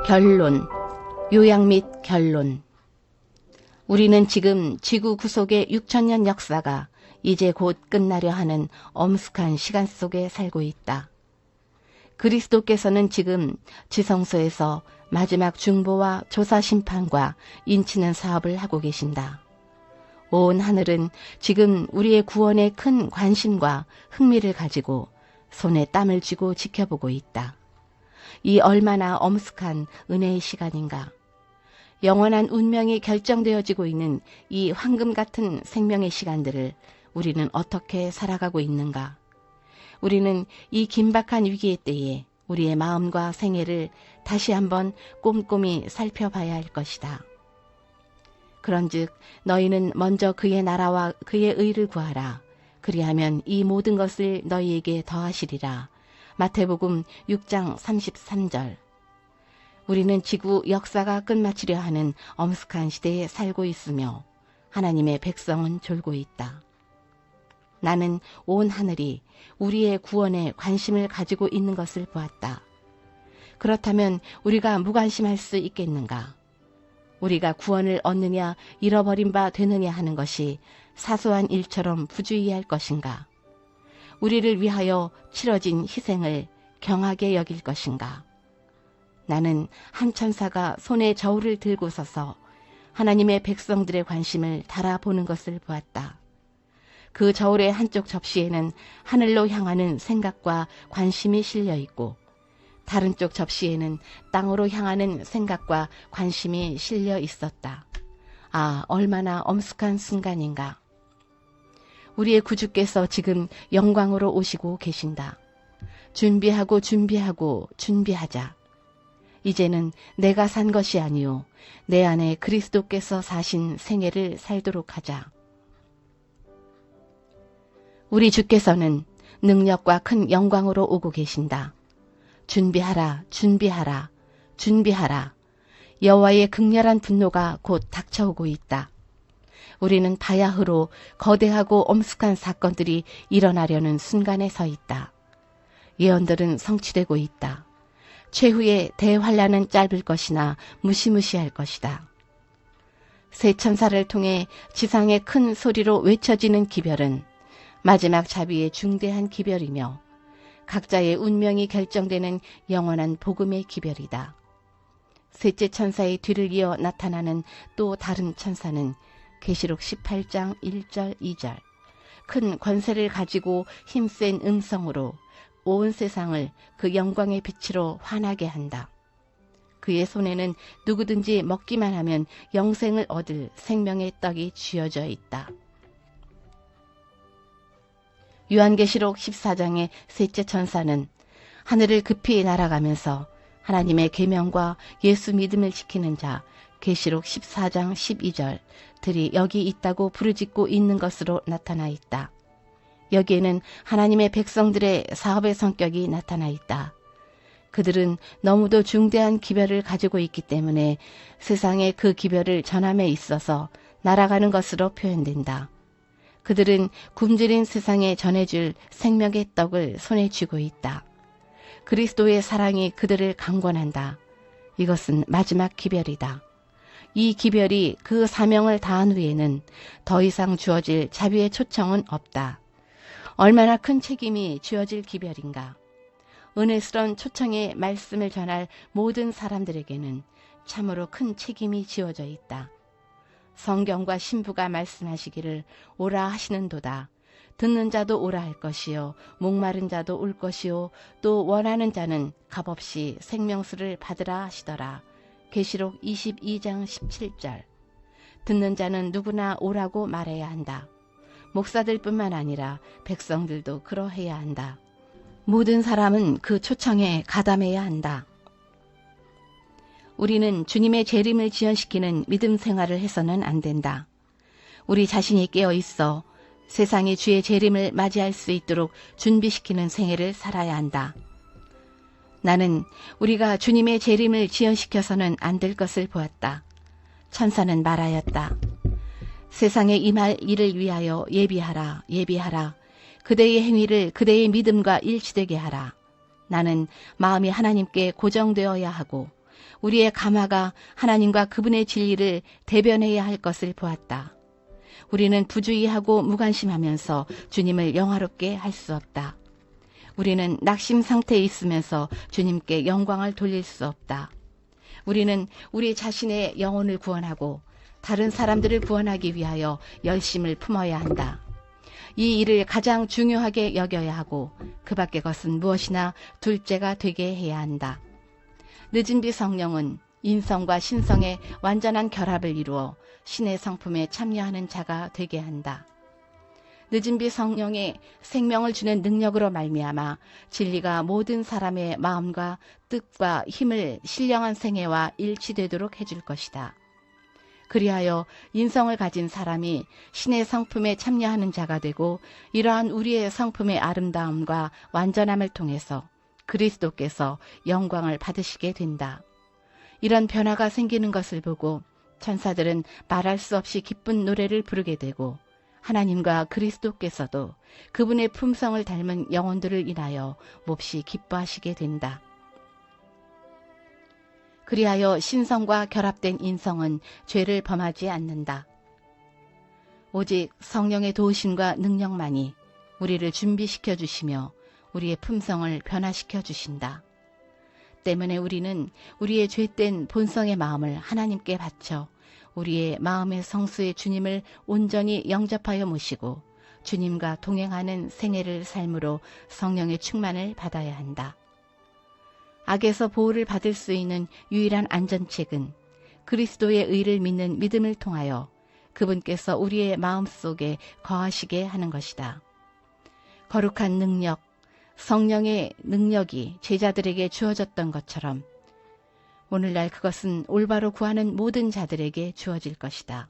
결론, 요약 및 결론. 우리는 지금 지구 구속의 6천년 역사가 이제 곧 끝나려 하는 엄숙한 시간 속에 살고 있다. 그리스도께서는 지금 지성소에서 마지막 중보와 조사 심판과 인치는 사업을 하고 계신다. 온 하늘은 지금 우리의 구원에 큰 관심과 흥미를 가지고 손에 땀을 쥐고 지켜보고 있다. 이 얼마나 엄숙한 은혜의 시간인가. 영원한 운명이 결정되어지고 있는 이 황금 같은 생명의 시간들을 우리는 어떻게 살아가고 있는가. 우리는 이 긴박한 위기의 때에 우리의 마음과 생애를 다시 한번 꼼꼼히 살펴봐야 할 것이다. 그런즉 너희는 먼저 그의 나라와 그의 의를 구하라. 그리하면 이 모든 것을 너희에게 더하시리라. 마태복음 6장 33절. 우리는 지구 역사가 끝마치려 하는 엄숙한 시대에 살고 있으며 하나님의 백성은 졸고 있다. 나는 온 하늘이 우리의 구원에 관심을 가지고 있는 것을 보았다. 그렇다면 우리가 무관심할 수 있겠는가? 우리가 구원을 얻느냐 잃어버린 바 되느냐 하는 것이 사소한 일처럼 부주의할 것인가? 우리를 위하여 치러진 희생을 경하게 여길 것인가? 나는 한 천사가 손에 저울을 들고 서서 하나님의 백성들의 관심을 달아보는 것을 보았다. 그 저울의 한쪽 접시에는 하늘로 향하는 생각과 관심이 실려 있고 다른 쪽 접시에는 땅으로 향하는 생각과 관심이 실려 있었다. 아, 얼마나 엄숙한 순간인가. 우리의 구주께서 지금 영광으로 오시고 계신다. 준비하고 준비하자. 이제는 내가 산 것이 아니요 내 안에 그리스도께서 사신 생애를 살도록 하자. 우리 주께서는 능력과 큰 영광으로 오고 계신다. 준비하라. 여호와의 극렬한 분노가 곧 닥쳐오고 있다. 우리는 바야흐로 거대하고 엄숙한 사건들이 일어나려는 순간에 서 있다. 예언들은 성취되고 있다. 최후의 대환란은 짧을 것이나 무시무시할 것이다. 새 천사를 통해 지상의 큰 소리로 외쳐지는 기별은 마지막 자비의 중대한 기별이며 각자의 운명이 결정되는 영원한 복음의 기별이다. 셋째 천사의 뒤를 이어 나타나는 또 다른 천사는 계시록 18장 1절 2절 큰 권세를 가지고 힘센 음성으로 온 세상을 그 영광의 빛으로 환하게 한다. 그의 손에는 누구든지 먹기만 하면 영생을 얻을 생명의 떡이 쥐어져 있다. 요한계시록 14장의 셋째 천사는 하늘을 급히 날아가면서 하나님의 계명과 예수 믿음을 지키는 자 계시록 14장 12절들이 여기 있다고 부르짖고 있는 것으로 나타나 있다. 여기에는 하나님의 백성들의 사업의 성격이 나타나 있다. 그들은 너무도 중대한 기별을 가지고 있기 때문에 세상에 그 기별을 전함에 있어서 날아가는 것으로 표현된다. 그들은 굶주린 세상에 전해줄 생명의 떡을 손에 쥐고 있다. 그리스도의 사랑이 그들을 강권한다. 이것은 마지막 기별이다. 이 기별이 그 사명을 다한 후에는 더 이상 주어질 자비의 초청은 없다. 얼마나 큰 책임이 주어질 기별인가. 은혜스러운 초청의 말씀을 전할 모든 사람들에게는 참으로 큰 책임이 지어져 있다. 성경과 신부가 말씀하시기를 오라 하시는도다. 듣는 자도 오라 할 것이요 목마른 자도 올 것이요 또 원하는 자는 값없이 생명수를 받으라 하시더라. 계시록 22장 17절. 듣는 자는 누구나 오라고 말해야 한다. 목사들뿐만 아니라 백성들도 그러해야 한다. 모든 사람은 그 초청에 가담해야 한다. 우리는 주님의 재림을 지연시키는 믿음 생활을 해서는 안 된다. 우리 자신이 깨어 있어 세상이 주의 재림을 맞이할 수 있도록 준비시키는 생애를 살아야 한다. 나는 우리가 주님의 재림을 지연시켜서는 안 될 것을 보았다. 천사는 말하였다. 세상에 임할 일을 위하여 예비하라. 그대의 행위를 그대의 믿음과 일치되게 하라. 나는 마음이 하나님께 고정되어야 하고 우리의 가마가 하나님과 그분의 진리를 대변해야 할 것을 보았다. 우리는 부주의하고 무관심하면서 주님을 영화롭게 할 수 없다. 우리는 낙심 상태에 있으면서 주님께 영광을 돌릴 수 없다. 우리는 우리 자신의 영혼을 구원하고 다른 사람들을 구원하기 위하여 열심을 품어야 한다. 이 일을 가장 중요하게 여겨야 하고 그 밖의 것은 무엇이나 둘째가 되게 해야 한다. 늦은비 성령은 인성과 신성의 완전한 결합을 이루어 신의 성품에 참여하는 자가 되게 한다. 늦은비 성령의 생명을 주는 능력으로 말미암아 진리가 모든 사람의 마음과 뜻과 힘을 신령한 생애와 일치되도록 해줄 것이다. 그리하여 인성을 가진 사람이 신의 성품에 참여하는 자가 되고 이러한 우리의 성품의 아름다움과 완전함을 통해서 그리스도께서 영광을 받으시게 된다. 이런 변화가 생기는 것을 보고 천사들은 말할 수 없이 기쁜 노래를 부르게 되고 하나님과 그리스도께서도 그분의 품성을 닮은 영혼들을 인하여 몹시 기뻐하시게 된다. 그리하여 신성과 결합된 인성은 죄를 범하지 않는다. 오직 성령의 도우심과 능력만이 우리를 준비시켜 주시며 우리의 품성을 변화시켜 주신다. 때문에 우리는 우리의 죄된 본성의 마음을 하나님께 바쳐 우리의 마음의 성수의 주님을 온전히 영접하여 모시고 주님과 동행하는 생애를 삶으로 성령의 충만을 받아야 한다. 악에서 보호를 받을 수 있는 유일한 안전책은 그리스도의 의를 믿는 믿음을 통하여 그분께서 우리의 마음속에 거하시게 하는 것이다. 거룩한 능력, 성령의 능력이 제자들에게 주어졌던 것처럼 오늘날 그것은 올바로 구하는 모든 자들에게 주어질 것이다.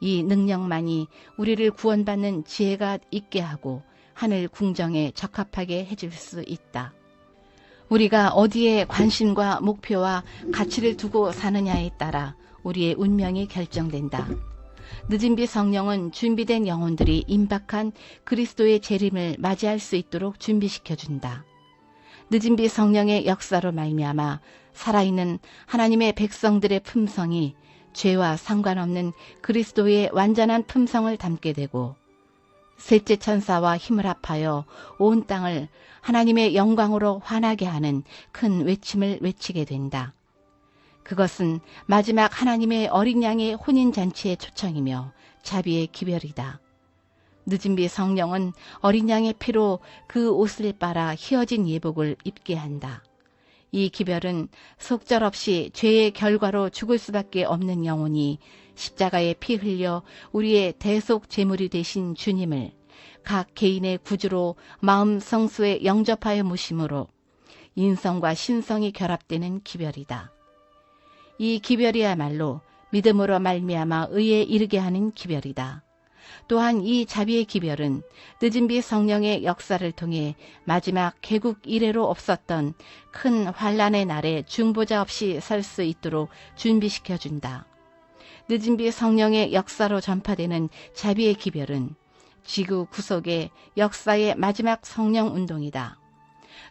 이 능력만이 우리를 구원받는 지혜가 있게 하고 하늘 궁정에 적합하게 해줄 수 있다. 우리가 어디에 관심과 목표와 가치를 두고 사느냐에 따라 우리의 운명이 결정된다. 늦은비 성령은 준비된 영혼들이 임박한 그리스도의 재림을 맞이할 수 있도록 준비시켜준다. 늦은비 성령의 역사로 말미암아 살아있는 하나님의 백성들의 품성이 죄와 상관없는 그리스도의 완전한 품성을 담게 되고 셋째 천사와 힘을 합하여 온 땅을 하나님의 영광으로 환하게 하는 큰 외침을 외치게 된다. 그것은 마지막 하나님의 어린 양의 혼인잔치의 초청이며 자비의 기별이다. 늦은비 성령은 어린 양의 피로 그 옷을 빨아 휘어진 예복을 입게 한다. 이 기별은 속절없이 죄의 결과로 죽을 수밖에 없는 영혼이 십자가에 피 흘려 우리의 대속 제물이 되신 주님을 각 개인의 구주로 마음 성수에 영접하여 모심으로 인성과 신성이 결합되는 기별이다. 이 기별이야말로 믿음으로 말미암아 의에 이르게 하는 기별이다. 또한 이 자비의 기별은 늦은비 성령의 역사를 통해 마지막 개국 이래로 없었던 큰 환란의 날에 중보자 없이 설 수 있도록 준비시켜준다. 늦은비 성령의 역사로 전파되는 자비의 기별은 지구 구속의 역사의 마지막 성령 운동이다.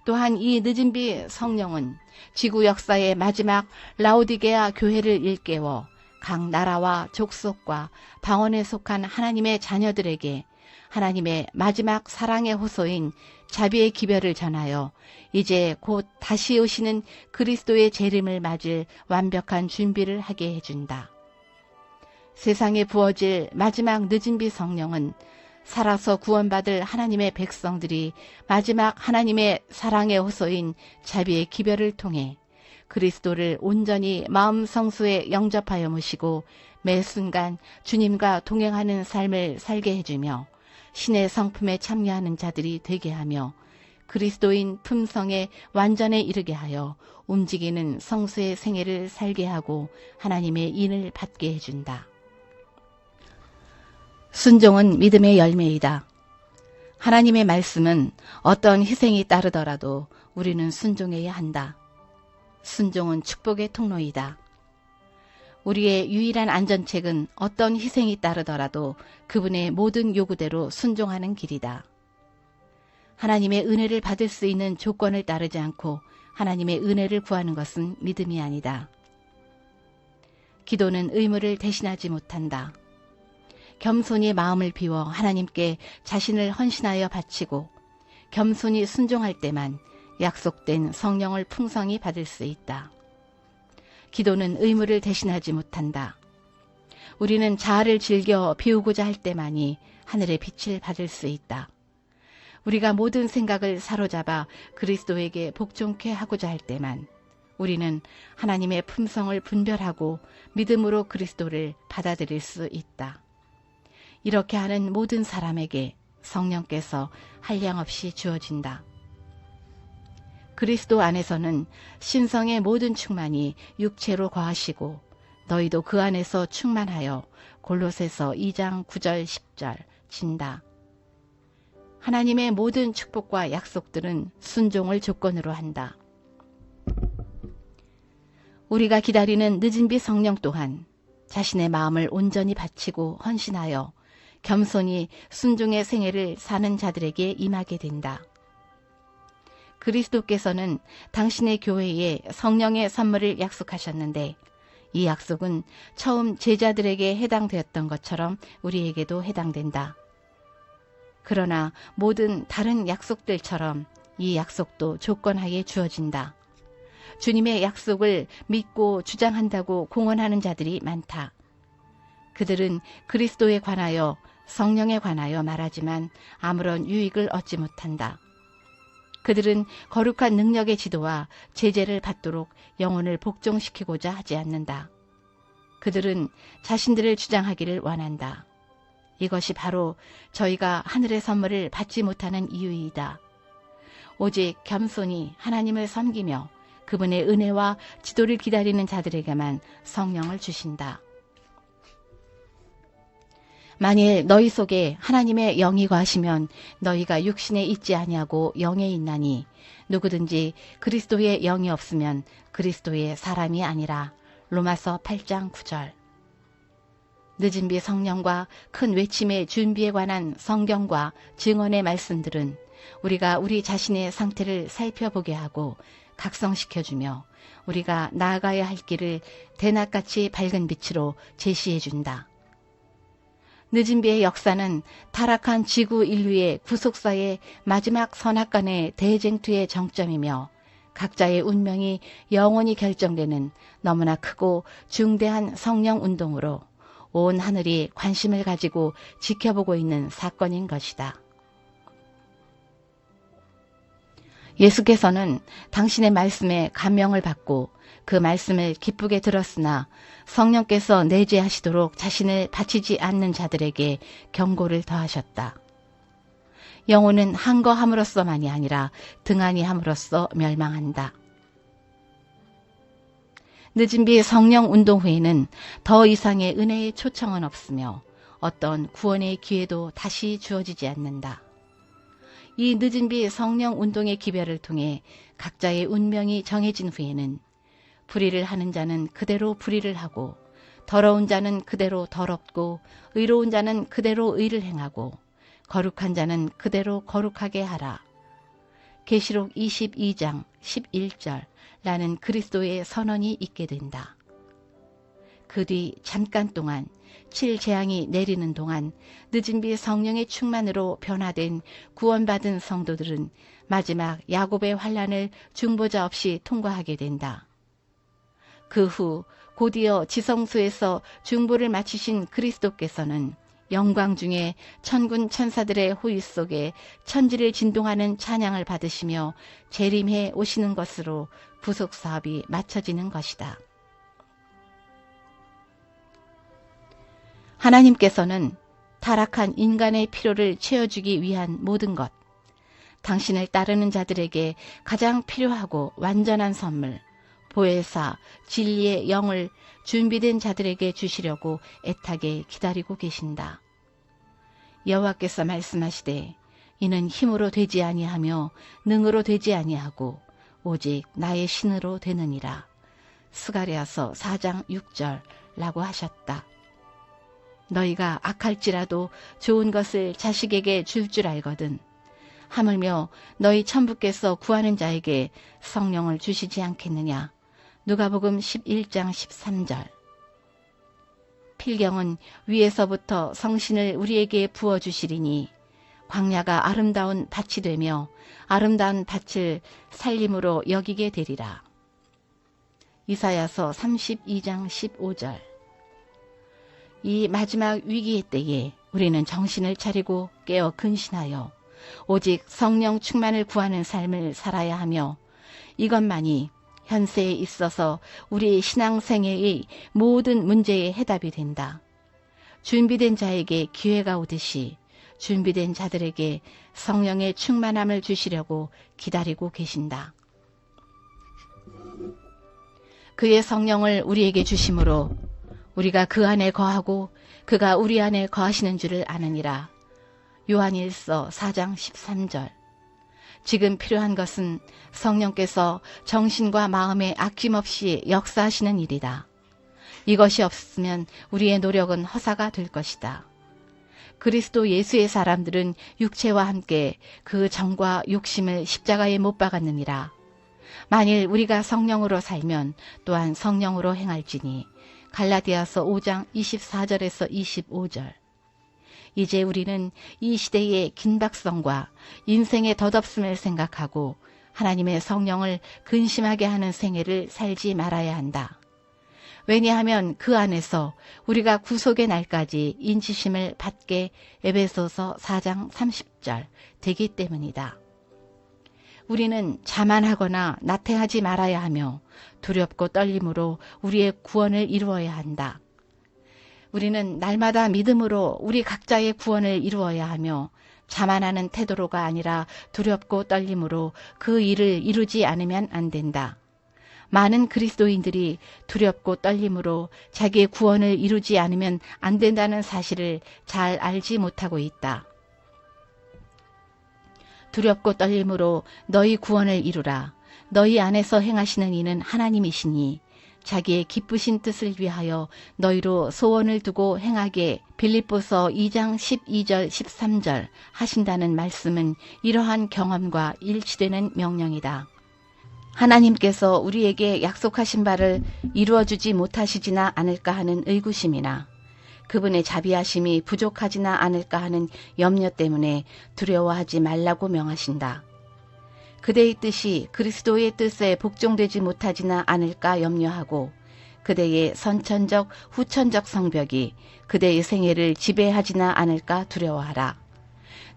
또한 이 늦은비 성령은 지구 역사의 마지막 라오디게아 교회를 일깨워 각 나라와 족속과 방언에 속한 하나님의 자녀들에게 하나님의 마지막 사랑의 호소인 자비의 기별을 전하여 이제 곧 다시 오시는 그리스도의 재림을 맞을 완벽한 준비를 하게 해준다. 세상에 부어질 마지막 늦은비 성령은 살아서 구원받을 하나님의 백성들이 마지막 하나님의 사랑의 호소인 자비의 기별을 통해 그리스도를 온전히 마음 성수에 영접하여 모시고 매 순간 주님과 동행하는 삶을 살게 해주며 신의 성품에 참여하는 자들이 되게 하며 그리스도인 품성에 완전에 이르게 하여 움직이는 성수의 생애를 살게 하고 하나님의 인을 받게 해준다. 순종은 믿음의 열매이다. 하나님의 말씀은 어떤 희생이 따르더라도 우리는 순종해야 한다. 순종은 축복의 통로이다. 우리의 유일한 안전책은 어떤 희생이 따르더라도 그분의 모든 요구대로 순종하는 길이다. 하나님의 은혜를 받을 수 있는 조건을 따르지 않고 하나님의 은혜를 구하는 것은 믿음이 아니다. 기도는 의무를 대신하지 못한다. 겸손히 마음을 비워 하나님께 자신을 헌신하여 바치고 겸손히 순종할 때만 약속된 성령을 풍성히 받을 수 있다. 기도는 의무를 대신하지 못한다. 우리는 자아를 즐겨 비우고자 할 때만이 하늘의 빛을 받을 수 있다. 우리가 모든 생각을 사로잡아 그리스도에게 복종케 하고자 할 때만 우리는 하나님의 품성을 분별하고 믿음으로 그리스도를 받아들일 수 있다. 이렇게 하는 모든 사람에게 성령께서 한량없이 주어진다. 그리스도 안에서는 신성의 모든 충만이 육체로 거하시고 너희도 그 안에서 충만하여 골로새서 2장 9절 10절 진다. 하나님의 모든 축복과 약속들은 순종을 조건으로 한다. 우리가 기다리는 늦은 비 성령 또한 자신의 마음을 온전히 바치고 헌신하여 겸손히 순종의 생애를 사는 자들에게 임하게 된다. 그리스도께서는 당신의 교회에 성령의 선물을 약속하셨는데 이 약속은 처음 제자들에게 해당되었던 것처럼 우리에게도 해당된다. 그러나 모든 다른 약속들처럼 이 약속도 조건하에 주어진다. 주님의 약속을 믿고 주장한다고 공언하는 자들이 많다. 그들은 그리스도에 관하여 성령에 관하여 말하지만 아무런 유익을 얻지 못한다. 그들은 거룩한 능력의 지도와 제재를 받도록 영혼을 복종시키고자 하지 않는다. 그들은 자신들을 주장하기를 원한다. 이것이 바로 저희가 하늘의 선물을 받지 못하는 이유이다. 오직 겸손히 하나님을 섬기며 그분의 은혜와 지도를 기다리는 자들에게만 성령을 주신다. 만일 너희 속에 하나님의 영이 거하시면 너희가 육신에 있지 아니하고 영에 있나니 누구든지 그리스도의 영이 없으면 그리스도의 사람이 아니라. 로마서 8장 9절. 늦은 비 성령과 큰 외침의 준비에 관한 성경과 증언의 말씀들은 우리가 우리 자신의 상태를 살펴보게 하고 각성시켜주며 우리가 나아가야 할 길을 대낮같이 밝은 빛으로 제시해준다. 늦은 비의 역사는 타락한 지구 인류의 구속사의 마지막 선악간의 대쟁투의 정점이며 각자의 운명이 영원히 결정되는 너무나 크고 중대한 성령 운동으로 온 하늘이 관심을 가지고 지켜보고 있는 사건인 것이다. 예수께서는 당신의 말씀에 감명을 받고 그 말씀을 기쁘게 들었으나 성령께서 내재하시도록 자신을 바치지 않는 자들에게 경고를 더하셨다. 영혼은 한거함으로써만이 아니라 등한히 함으로써 멸망한다. 늦은 비 성령 운동 후에는 더 이상의 은혜의 초청은 없으며 어떤 구원의 기회도 다시 주어지지 않는다. 이 늦은 비 성령 운동의 기별을 통해 각자의 운명이 정해진 후에는 불의를 하는 자는 그대로 불의를 하고 더러운 자는 그대로 더럽고 의로운 자는 그대로 의를 행하고 거룩한 자는 그대로 거룩하게 하라. 계시록 22장 11절라는 그리스도의 선언이 있게 된다. 그 뒤 잠깐 동안 7재앙이 내리는 동안 늦은 비 성령의 충만으로 변화된 구원받은 성도들은 마지막 야곱의 환란을 중보자 없이 통과하게 된다. 그 후 곧이어 지성소에서 중보를 마치신 그리스도께서는 영광 중에 천군 천사들의 호의 속에 천지를 진동하는 찬양을 받으시며 재림해 오시는 것으로 구속사업이 마쳐지는 것이다. 하나님께서는 타락한 인간의 필요를 채워주기 위한 모든 것, 당신을 따르는 자들에게 가장 필요하고 완전한 선물, 보혜사, 진리의 영을 준비된 자들에게 주시려고 애타게 기다리고 계신다. 여호와께서 말씀하시되 이는 힘으로 되지 아니하며 능으로 되지 아니하고 오직 나의 신으로 되느니라. 스가랴서 4장 6절라고 하셨다. 너희가 악할지라도 좋은 것을 자식에게 줄 알거든 하물며 너희 천부께서 구하는 자에게 성령을 주시지 않겠느냐. 누가복음 11장 13절. 필경은 위에서부터 성신을 우리에게 부어주시리니 광야가 아름다운 밭이 되며 아름다운 밭을 살림으로 여기게 되리라. 이사야서 32장 15절. 이 마지막 위기의 때에 우리는 정신을 차리고 깨어 근신하여 오직 성령 충만을 구하는 삶을 살아야 하며 이것만이 현세에 있어서 우리의 신앙생애의 모든 문제의 해답이 된다. 준비된 자에게 기회가 오듯이 준비된 자들에게 성령의 충만함을 주시려고 기다리고 계신다. 그의 성령을 우리에게 주심으로 우리가 그 안에 거하고 그가 우리 안에 거하시는 줄을 아느니라. 요한일서 4장 13절. 지금 필요한 것은 성령께서 정신과 마음에 아낌없이 역사하시는 일이다. 이것이 없으면 우리의 노력은 허사가 될 것이다. 그리스도 예수의 사람들은 육체와 함께 그 정과 욕심을 십자가에 못 박았느니라. 만일 우리가 성령으로 살면 또한 성령으로 행할지니. 갈라디아서 5장 24절에서 25절. 이제 우리는 이 시대의 긴박성과 인생의 덧없음을 생각하고 하나님의 성령을 근심하게 하는 생애를 살지 말아야 한다. 왜냐하면 그 안에서 우리가 구속의 날까지 인치심을 받게 에베소서 4장 30절 되기 때문이다. 우리는 자만하거나 나태하지 말아야 하며 두렵고 떨림으로 우리의 구원을 이루어야 한다. 우리는 날마다 믿음으로 우리 각자의 구원을 이루어야 하며 자만하는 태도로가 아니라 두렵고 떨림으로 그 일을 이루지 않으면 안 된다. 많은 그리스도인들이 두렵고 떨림으로 자기의 구원을 이루지 않으면 안 된다는 사실을 잘 알지 못하고 있다. 두렵고 떨림으로 너희 구원을 이루라. 너희 안에서 행하시는 이는 하나님이시니 자기의 기쁘신 뜻을 위하여 너희로 소원을 두고 행하게 빌립보서 2장 12절 13절 하신다는 말씀은 이러한 경험과 일치되는 명령이다. 하나님께서 우리에게 약속하신 바를 이루어주지 못하시지나 않을까 하는 의구심이나 그분의 자비하심이 부족하지나 않을까 하는 염려 때문에 두려워하지 말라고 명하신다. 그대의 뜻이 그리스도의 뜻에 복종되지 못하지나 않을까 염려하고 그대의 선천적 후천적 성벽이 그대의 생애를 지배하지나 않을까 두려워하라.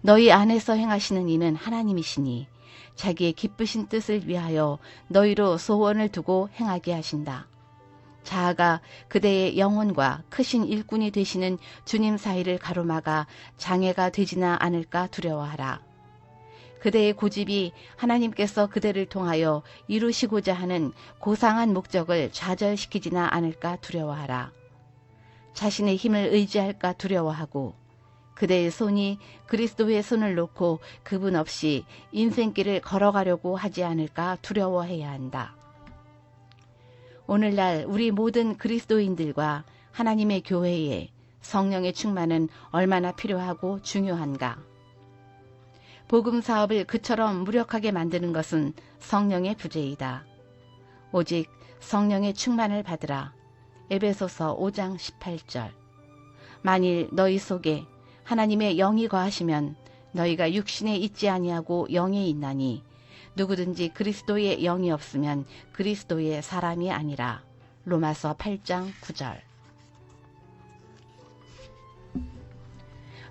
너희 안에서 행하시는 이는 하나님이시니 자기의 기쁘신 뜻을 위하여 너희로 소원을 두고 행하게 하신다. 자아가 그대의 영혼과 크신 일꾼이 되시는 주님 사이를 가로막아 장애가 되지나 않을까 두려워하라. 그대의 고집이 하나님께서 그대를 통하여 이루시고자 하는 고상한 목적을 좌절시키지나 않을까 두려워하라. 자신의 힘을 의지할까 두려워하고 그대의 손이 그리스도의 손을 놓고 그분 없이 인생길을 걸어가려고 하지 않을까 두려워해야 한다. 오늘날 우리 모든 그리스도인들과 하나님의 교회에 성령의 충만은 얼마나 필요하고 중요한가. 복음 사업을 그처럼 무력하게 만드는 것은 성령의 부재이다. 오직 성령의 충만을 받으라. 에베소서 5장 18절. 만일 너희 속에 하나님의 영이 거하시면 너희가 육신에 있지 아니하고 영에 있나니 누구든지 그리스도의 영이 없으면 그리스도의 사람이 아니라. 로마서 8장 9절.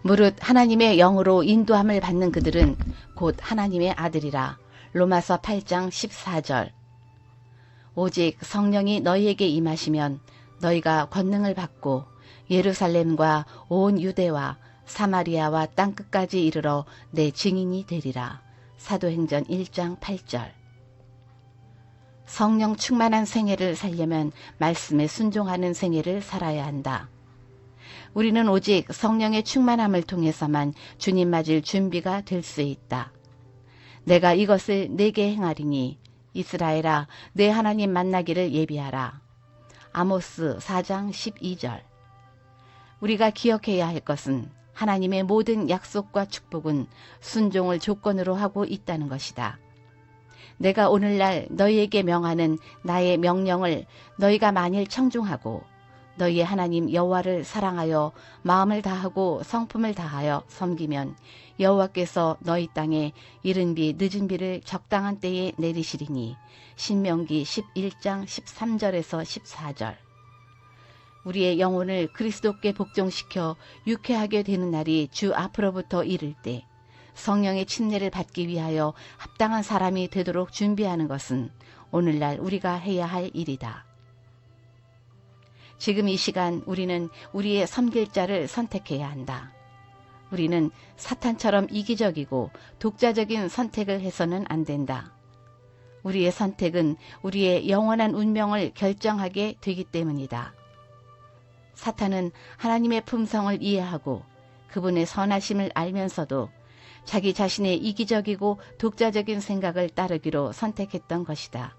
무릇 하나님의 영으로 인도함을 받는 그들은 곧 하나님의 아들이라. 로마서 8장 14절. 오직 성령이 너희에게 임하시면 너희가 권능을 받고 예루살렘과 온 유대와 사마리아와 땅끝까지 이르러 내 증인이 되리라. 사도행전 1장 8절. 성령 충만한 생애를 살려면 말씀에 순종하는 생애를 살아야 한다. 우리는 오직 성령의 충만함을 통해서만 주님 맞을 준비가 될 수 있다. 내가 이것을 내게 행하리니 이스라엘아 내 하나님 만나기를 예비하라. 아모스 4장 12절. 우리가 기억해야 할 것은 하나님의 모든 약속과 축복은 순종을 조건으로 하고 있다는 것이다. 내가 오늘날 너희에게 명하는 나의 명령을 너희가 만일 청중하고 너희의 하나님 여호와를 사랑하여 마음을 다하고 성품을 다하여 섬기면 여호와께서 너희 땅에 이른 비 늦은 비를 적당한 때에 내리시리니 신명기 11장 13절에서 14절. 우리의 영혼을 그리스도께 복종시켜 유쾌하게 되는 날이 주 앞으로부터 이를 때 성령의 침례를 받기 위하여 합당한 사람이 되도록 준비하는 것은 오늘날 우리가 해야 할 일이다. 지금 이 시간 우리는 우리의 섬길 자를 선택해야 한다. 우리는 사탄처럼 이기적이고 독자적인 선택을 해서는 안 된다. 우리의 선택은 우리의 영원한 운명을 결정하게 되기 때문이다. 사탄은 하나님의 품성을 이해하고 그분의 선하심을 알면서도 자기 자신의 이기적이고 독자적인 생각을 따르기로 선택했던 것이다.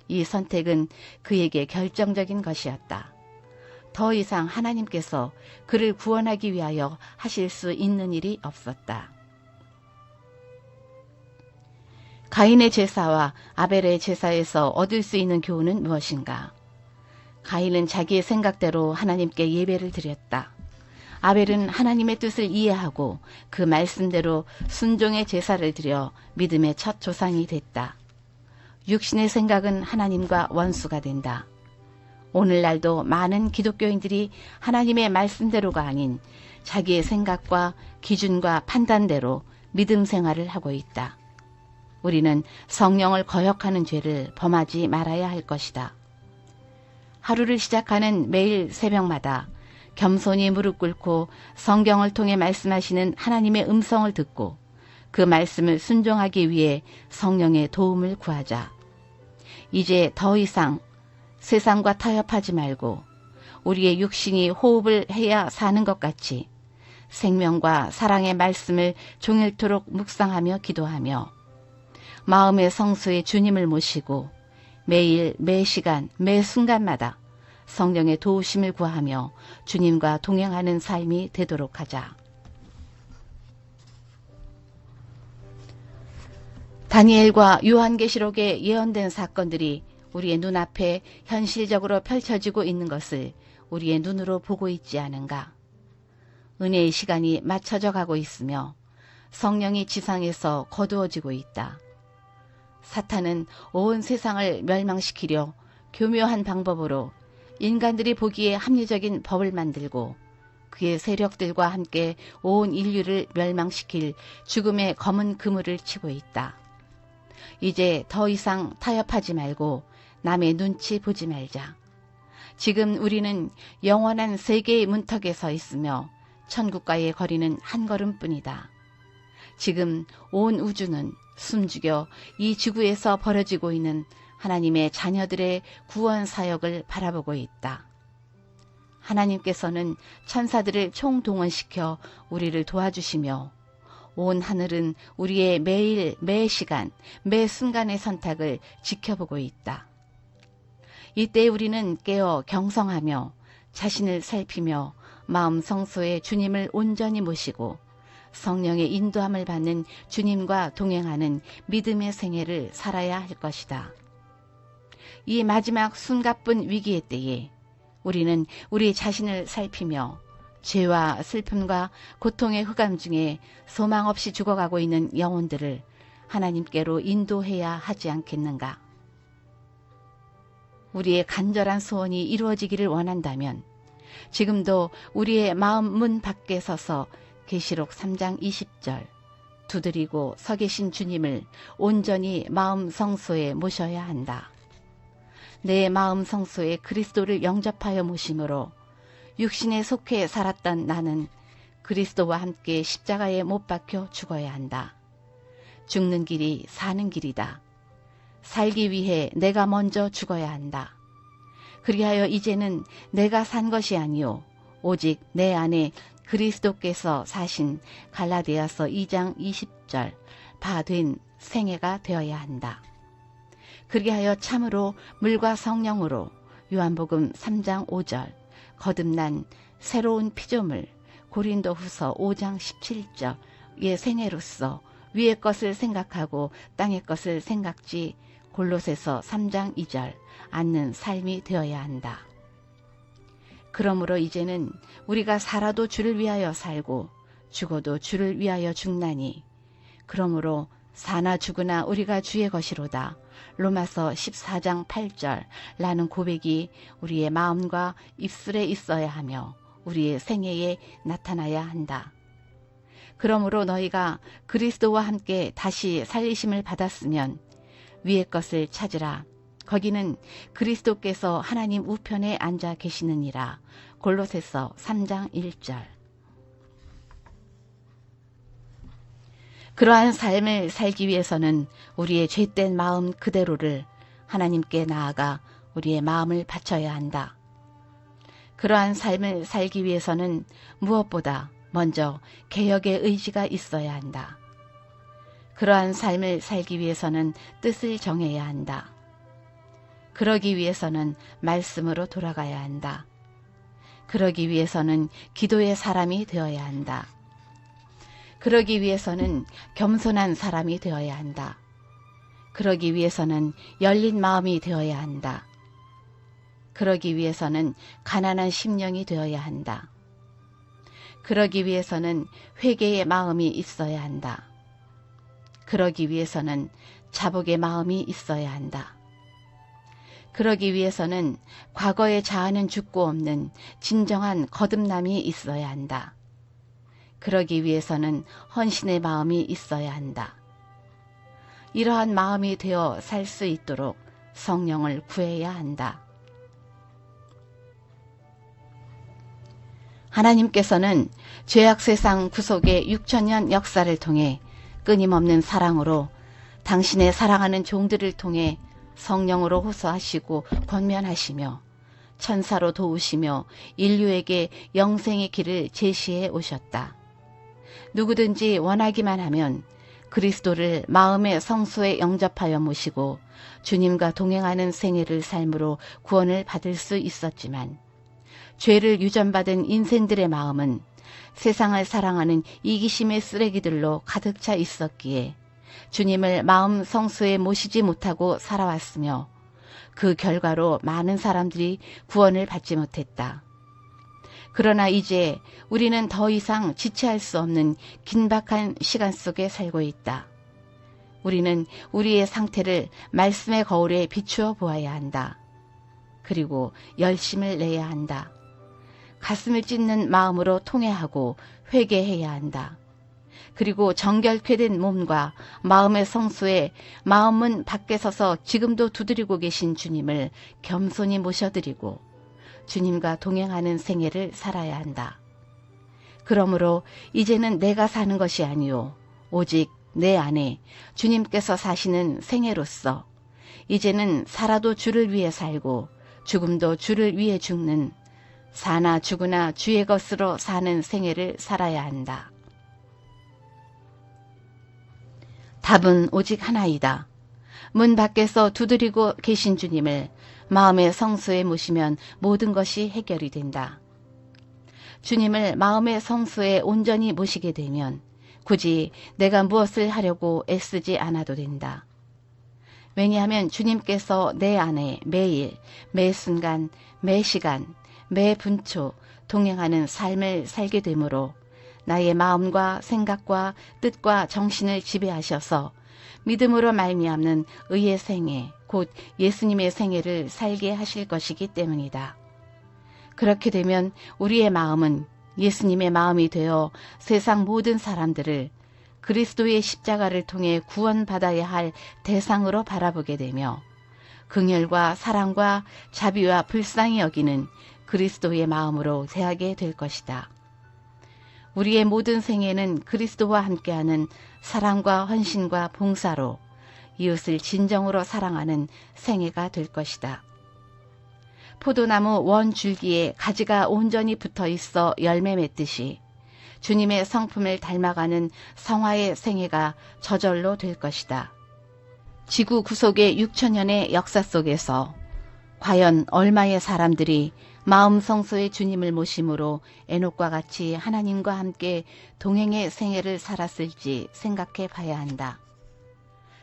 이 선택은 그에게 결정적인 것이었다. 더 이상 하나님께서 그를 구원하기 위하여 하실 수 있는 일이 없었다. 가인의 제사와 아벨의 제사에서 얻을 수 있는 교훈은 무엇인가? 가인은 자기의 생각대로 하나님께 예배를 드렸다. 아벨은 하나님의 뜻을 이해하고 그 말씀대로 순종의 제사를 드려 믿음의 첫 조상이 됐다. 육신의 생각은 하나님과 원수가 된다. 오늘날도 많은 기독교인들이 하나님의 말씀대로가 아닌 자기의 생각과 기준과 판단대로 믿음 생활을 하고 있다. 우리는 성령을 거역하는 죄를 범하지 말아야 할 것이다. 하루를 시작하는 매일 새벽마다 겸손히 무릎 꿇고 성경을 통해 말씀하시는 하나님의 음성을 듣고 그 말씀을 순종하기 위해 성령의 도움을 구하자. 이제 더 이상 세상과 타협하지 말고 우리의 육신이 호흡을 해야 사는 것 같이 생명과 사랑의 말씀을 종일토록 묵상하며 기도하며 마음의 성소에 주님을 모시고 매일 매 시간 매 순간마다 성령의 도우심을 구하며 주님과 동행하는 삶이 되도록 하자. 다니엘과 요한계시록에 예언된 사건들이 우리의 눈앞에 현실적으로 펼쳐지고 있는 것을 우리의 눈으로 보고 있지 않은가? 은혜의 시간이 맞춰져 가고 있으며 성령이 지상에서 거두어지고 있다. 사탄은 온 세상을 멸망시키려 교묘한 방법으로 인간들이 보기에 합리적인 법을 만들고 그의 세력들과 함께 온 인류를 멸망시킬 죽음의 검은 그물을 치고 있다. 이제 더 이상 타협하지 말고 남의 눈치 보지 말자. 지금 우리는 영원한 세계의 문턱에 서 있으며 천국과의 거리는 한 걸음뿐이다. 지금 온 우주는 숨죽여 이 지구에서 벌어지고 있는 하나님의 자녀들의 구원 사역을 바라보고 있다. 하나님께서는 천사들을 총동원시켜 우리를 도와주시며 온 하늘은 우리의 매일 매 시간 매 순간의 선택을 지켜보고 있다. 이때 우리는 깨어 경성하며 자신을 살피며 마음 성소에 주님을 온전히 모시고 성령의 인도함을 받는 주님과 동행하는 믿음의 생애를 살아야 할 것이다. 이 마지막 숨가쁜 위기의 때에 우리는 우리 자신을 살피며 죄와 슬픔과 고통의 흑암 중에 소망 없이 죽어가고 있는 영혼들을 하나님께로 인도해야 하지 않겠는가? 우리의 간절한 소원이 이루어지기를 원한다면 지금도 우리의 마음 문 밖에 서서 계시록 3장 20절 두드리고 서 계신 주님을 온전히 마음 성소에 모셔야 한다. 내 마음 성소에 그리스도를 영접하여 모심으로 육신에 속해 살았던 나는 그리스도와 함께 십자가에 못 박혀 죽어야 한다. 죽는 길이 사는 길이다. 살기 위해 내가 먼저 죽어야 한다. 그리하여 이제는 내가 산 것이 아니요 오직 내 안에 그리스도께서 사신 갈라디아서 2장 20절 바 된 생애가 되어야 한다. 그리하여 참으로 물과 성령으로 요한복음 3장 5절 거듭난 새로운 피조물 고린도후서 5장 17절의 생애로서 위의 것을 생각하고 땅의 것을 생각지 골로새서 3장 2절 않는 삶이 되어야 한다. 그러므로 이제는 우리가 살아도 주를 위하여 살고 죽어도 주를 위하여 죽나니 그러므로 사나 죽으나 우리가 주의 것이로다. 로마서 14장 8절 라는 고백이 우리의 마음과 입술에 있어야 하며 우리의 생애에 나타나야 한다. 그러므로 너희가 그리스도와 함께 다시 살리심을 받았으면 위의 것을 찾으라. 거기는 그리스도께서 하나님 우편에 앉아 계시느니라. 골로새서 3장 1절. 그러한 삶을 살기 위해서는 우리의 죄된 마음 그대로를 하나님께 나아가 우리의 마음을 바쳐야 한다. 그러한 삶을 살기 위해서는 무엇보다 먼저 개혁의 의지가 있어야 한다. 그러한 삶을 살기 위해서는 뜻을 정해야 한다. 그러기 위해서는 말씀으로 돌아가야 한다. 그러기 위해서는 기도의 사람이 되어야 한다. 그러기 위해서는 겸손한 사람이 되어야 한다. 그러기 위해서는 열린 마음이 되어야 한다. 그러기 위해서는 가난한 심령이 되어야 한다. 그러기 위해서는 회개의 마음이 있어야 한다. 그러기 위해서는 자복의 마음이 있어야 한다. 그러기 위해서는 과거의 자아는 죽고 없는 진정한 거듭남이 있어야 한다. 그러기 위해서는 헌신의 마음이 있어야 한다. 이러한 마음이 되어 살 수 있도록 성령을 구해야 한다. 하나님께서는 죄악 세상 구속의 6천년 역사를 통해 끊임없는 사랑으로 당신의 사랑하는 종들을 통해 성령으로 호소하시고 권면하시며 천사로 도우시며 인류에게 영생의 길을 제시해 오셨다. 누구든지 원하기만 하면 그리스도를 마음의 성소에 영접하여 모시고 주님과 동행하는 생애를 삶으로 구원을 받을 수 있었지만 죄를 유전받은 인생들의 마음은 세상을 사랑하는 이기심의 쓰레기들로 가득 차 있었기에 주님을 마음 성소에 모시지 못하고 살아왔으며 그 결과로 많은 사람들이 구원을 받지 못했다. 그러나 이제 우리는 더 이상 지체할 수 없는 긴박한 시간 속에 살고 있다. 우리는 우리의 상태를 말씀의 거울에 비추어 보아야 한다. 그리고 열심을 내야 한다. 가슴을 찢는 마음으로 통회하고 회개해야 한다. 그리고 정결케 된 몸과 마음의 성소에 마음문 밖에 서서 지금도 두드리고 계신 주님을 겸손히 모셔드리고 주님과 동행하는 생애를 살아야 한다. 그러므로 이제는 내가 사는 것이 아니요 오직 내 안에 주님께서 사시는 생애로서 이제는 살아도 주를 위해 살고 죽음도 주를 위해 죽는 사나 죽으나 주의 것으로 사는 생애를 살아야 한다. 답은 오직 하나이다. 문 밖에서 두드리고 계신 주님을 마음의 성소에 모시면 모든 것이 해결이 된다. 주님을 마음의 성소에 온전히 모시게 되면 굳이 내가 무엇을 하려고 애쓰지 않아도 된다. 왜냐하면 주님께서 내 안에 매일, 매 순간, 매 시간, 매 분초 동행하는 삶을 살게 되므로 나의 마음과 생각과 뜻과 정신을 지배하셔서 믿음으로 말미암는 의의 생애, 곧 예수님의 생애를 살게 하실 것이기 때문이다. 그렇게 되면 우리의 마음은 예수님의 마음이 되어 세상 모든 사람들을 그리스도의 십자가를 통해 구원받아야 할 대상으로 바라보게 되며 긍휼과 사랑과 자비와 불쌍히 여기는 그리스도의 마음으로 대하게 될 것이다. 우리의 모든 생애는 그리스도와 함께하는 사랑과 헌신과 봉사로 이웃을 진정으로 사랑하는 생애가 될 것이다. 포도나무 원 줄기에 가지가 온전히 붙어 있어 열매 맺듯이 주님의 성품을 닮아가는 성화의 생애가 저절로 될 것이다. 지구 구속의 6천년의 역사 속에서 과연 얼마의 사람들이 마음 성소의 주님을 모심으로 에녹과 같이 하나님과 함께 동행의 생애를 살았을지 생각해 봐야 한다.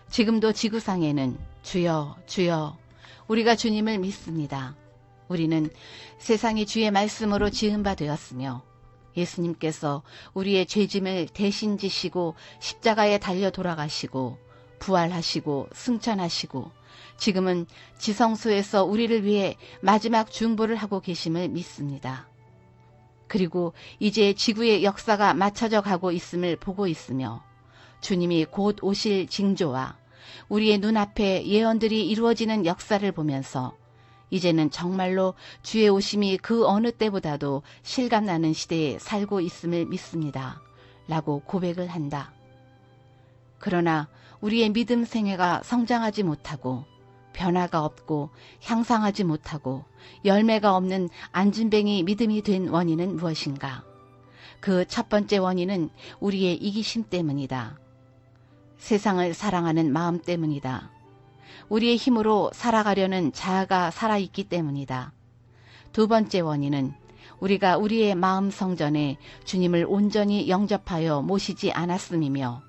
지금도 지구상에는 주여 주여 우리가 주님을 믿습니다. 우리는 세상이 주의 말씀으로 지은 바 되었으며 예수님께서 우리의 죄짐을 대신 지시고 십자가에 달려 돌아가시고 부활하시고 승천하시고 지금은 지성소에서 우리를 위해 마지막 중보를 하고 계심을 믿습니다. 그리고 이제 지구의 역사가 맞춰져 가고 있음을 보고 있으며 주님이 곧 오실 징조와 우리의 눈앞에 예언들이 이루어지는 역사를 보면서 이제는 정말로 주의 오심이 그 어느 때보다도 실감나는 시대에 살고 있음을 믿습니다. 라고 고백을 한다. 그러나 우리의 믿음 생애가 성장하지 못하고 변화가 없고 향상하지 못하고 열매가 없는 안진뱅이 믿음이 된 원인은 무엇인가? 그 첫 번째 원인은 우리의 이기심 때문이다. 세상을 사랑하는 마음 때문이다. 우리의 힘으로 살아가려는 자아가 살아있기 때문이다. 두 번째 원인은 우리가 우리의 마음 성전에 주님을 온전히 영접하여 모시지 않았음이며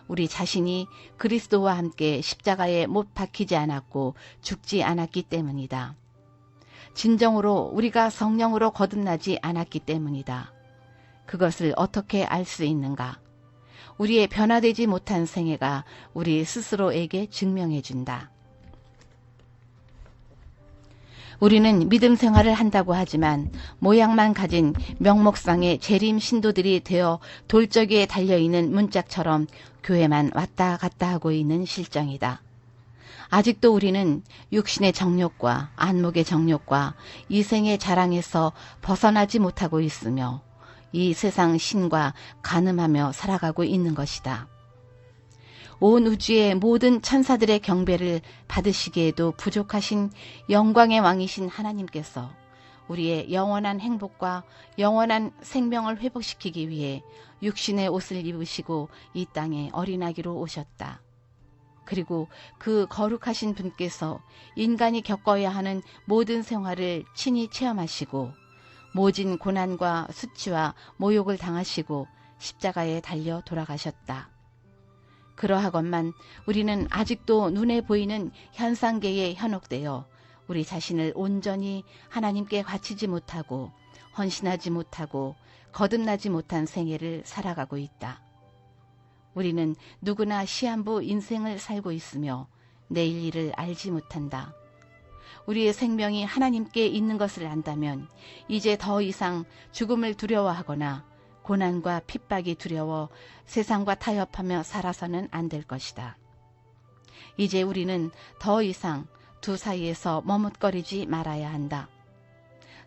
우리 자신이 그리스도와 함께 십자가에 못 박히지 않았고 죽지 않았기 때문이다. 진정으로 우리가 성령으로 거듭나지 않았기 때문이다. 그것을 어떻게 알 수 있는가? 우리의 변화되지 못한 생애가 우리 스스로에게 증명해 준다. 우리는 믿음 생활을 한다고 하지만 모양만 가진 명목상의 재림 신도들이 되어 돌적이에 달려있는 문짝처럼 교회만 왔다 갔다 하고 있는 실정이다. 아직도 우리는 육신의 정욕과 안목의 정욕과 이생의 자랑에서 벗어나지 못하고 있으며 이 세상 신과 간음하며 살아가고 있는 것이다. 온 우주의 모든 천사들의 경배를 받으시기에도 부족하신 영광의 왕이신 하나님께서 우리의 영원한 행복과 영원한 생명을 회복시키기 위해 육신의 옷을 입으시고 이 땅에 어린아기로 오셨다. 그리고 그 거룩하신 분께서 인간이 겪어야 하는 모든 생활을 친히 체험하시고 모진 고난과 수치와 모욕을 당하시고 십자가에 달려 돌아가셨다. 그러하건만 우리는 아직도 눈에 보이는 현상계에 현혹되어 우리 자신을 온전히 하나님께 바치지 못하고 헌신하지 못하고 거듭나지 못한 생애를 살아가고 있다. 우리는 누구나 시한부 인생을 살고 있으며 내일 일을 알지 못한다. 우리의 생명이 하나님께 있는 것을 안다면 이제 더 이상 죽음을 두려워하거나 고난과 핍박이 두려워 세상과 타협하며 살아서는 안 될 것이다. 이제 우리는 더 이상 두 사이에서 머뭇거리지 말아야 한다.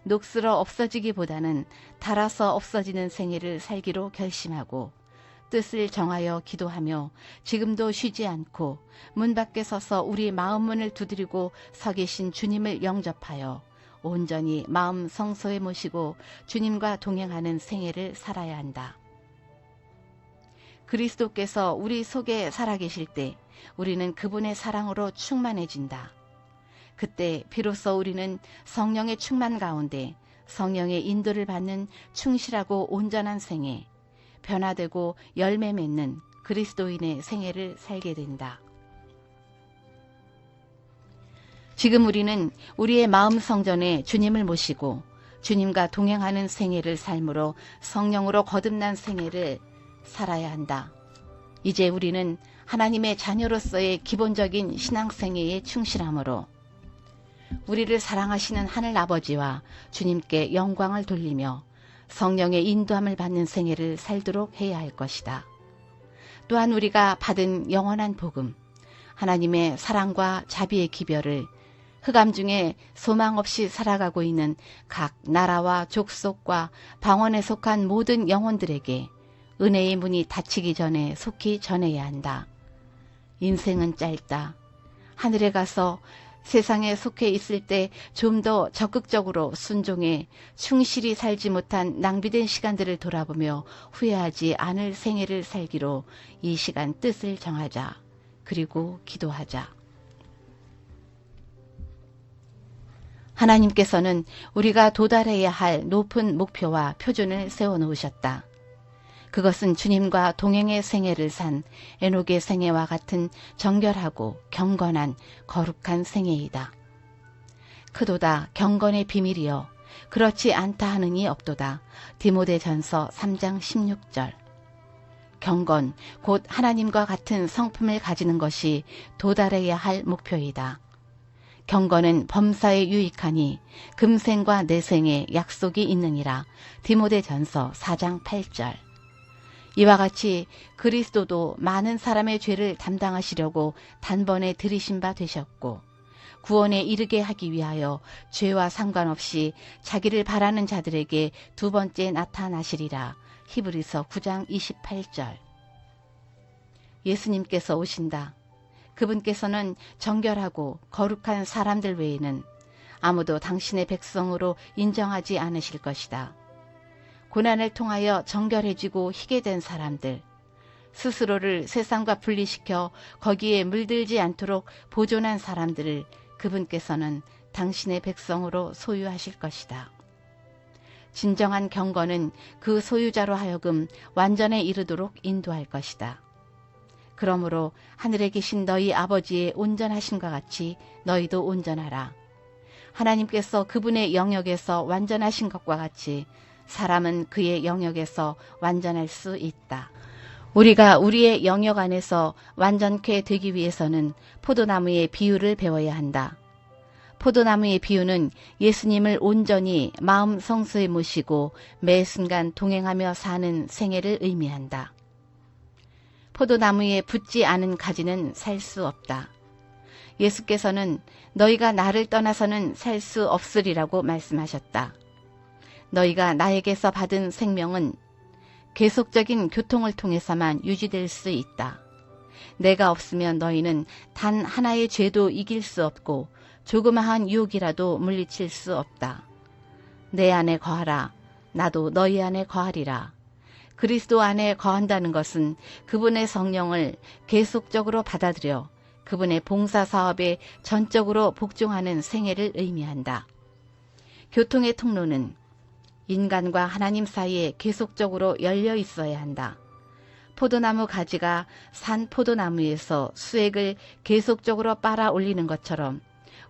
녹슬어 없어지기보다는 닳아서 없어지는 생애를 살기로 결심하고 뜻을 정하여 기도하며 지금도 쉬지 않고 문 밖에 서서 우리 마음 문을 두드리고 서 계신 주님을 영접하여 온전히 마음 성소에 모시고 주님과 동행하는 생애를 살아야 한다. 그리스도께서 우리 속에 살아계실 때 우리는 그분의 사랑으로 충만해진다. 그때 비로소 우리는 성령의 충만 가운데 성령의 인도를 받는 충실하고 온전한 생애, 변화되고 열매 맺는 그리스도인의 생애를 살게 된다. 지금 우리는 우리의 마음 성전에 주님을 모시고 주님과 동행하는 생애를 삶으로 성령으로 거듭난 생애를 살아야 한다. 이제 우리는 하나님의 자녀로서의 기본적인 신앙생애에 충실함으로 우리를 사랑하시는 하늘 아버지와 주님께 영광을 돌리며 성령의 인도함을 받는 생애를 살도록 해야 할 것이다. 또한 우리가 받은 영원한 복음, 하나님의 사랑과 자비의 기별을 흑암 중에 소망 없이 살아가고 있는 각 나라와 족속과 방언에 속한 모든 영혼들에게 은혜의 문이 닫히기 전에 속히 전해야 한다. 인생은 짧다. 하늘에 가서 세상에 속해 있을 때 좀 더 적극적으로 순종해 충실히 살지 못한 낭비된 시간들을 돌아보며 후회하지 않을 생애를 살기로 이 시간 뜻을 정하자. 그리고 기도하자. 하나님께서는 우리가 도달해야 할 높은 목표와 표준을 세워놓으셨다. 그것은 주님과 동행의 생애를 산 에녹의 생애와 같은 정결하고 경건한 거룩한 생애이다. 크도다 경건의 비밀이여 그렇지 않다 하느니 없도다. 디모데전서 3장 16절. 경건, 곧 하나님과 같은 성품을 가지는 것이 도달해야 할 목표이다. 경건은 범사에 유익하니 금생과 내생에 약속이 있느니라. 디모데전서 4장 8절. 이와 같이 그리스도도 많은 사람의 죄를 담당하시려고 단번에 들이신 바 되셨고 구원에 이르게 하기 위하여 죄와 상관없이 자기를 바라는 자들에게 두 번째 나타나시리라. 히브리서 9장 28절. 예수님께서 오신다. 그분께서는 정결하고 거룩한 사람들 외에는 아무도 당신의 백성으로 인정하지 않으실 것이다. 고난을 통하여 정결해지고 희게 된 사람들, 스스로를 세상과 분리시켜 거기에 물들지 않도록 보존한 사람들을 그분께서는 당신의 백성으로 소유하실 것이다. 진정한 경건은 그 소유자로 하여금 완전에 이르도록 인도할 것이다. 그러므로 하늘에 계신 너희 아버지의 온전하심과 같이 너희도 온전하라. 하나님께서 그분의 영역에서 완전하신 것과 같이 사람은 그의 영역에서 완전할 수 있다. 우리가 우리의 영역 안에서 완전케 되기 위해서는 포도나무의 비유를 배워야 한다. 포도나무의 비유는 예수님을 온전히 마음 성소에 모시고 매 순간 동행하며 사는 생애를 의미한다. 포도나무에 붙지 않은 가지는 살 수 없다. 예수께서는 너희가 나를 떠나서는 살 수 없으리라고 말씀하셨다. 너희가 나에게서 받은 생명은 계속적인 교통을 통해서만 유지될 수 있다. 내가 없으면 너희는 단 하나의 죄도 이길 수 없고 조그마한 유혹이라도 물리칠 수 없다. 내 안에 거하라. 나도 너희 안에 거하리라. 그리스도 안에 거한다는 것은 그분의 성령을 계속적으로 받아들여 그분의 봉사사업에 전적으로 복종하는 생애를 의미한다. 교통의 통로는 인간과 하나님 사이에 계속적으로 열려 있어야 한다. 포도나무 가지가 산 포도나무에서 수액을 계속적으로 빨아 올리는 것처럼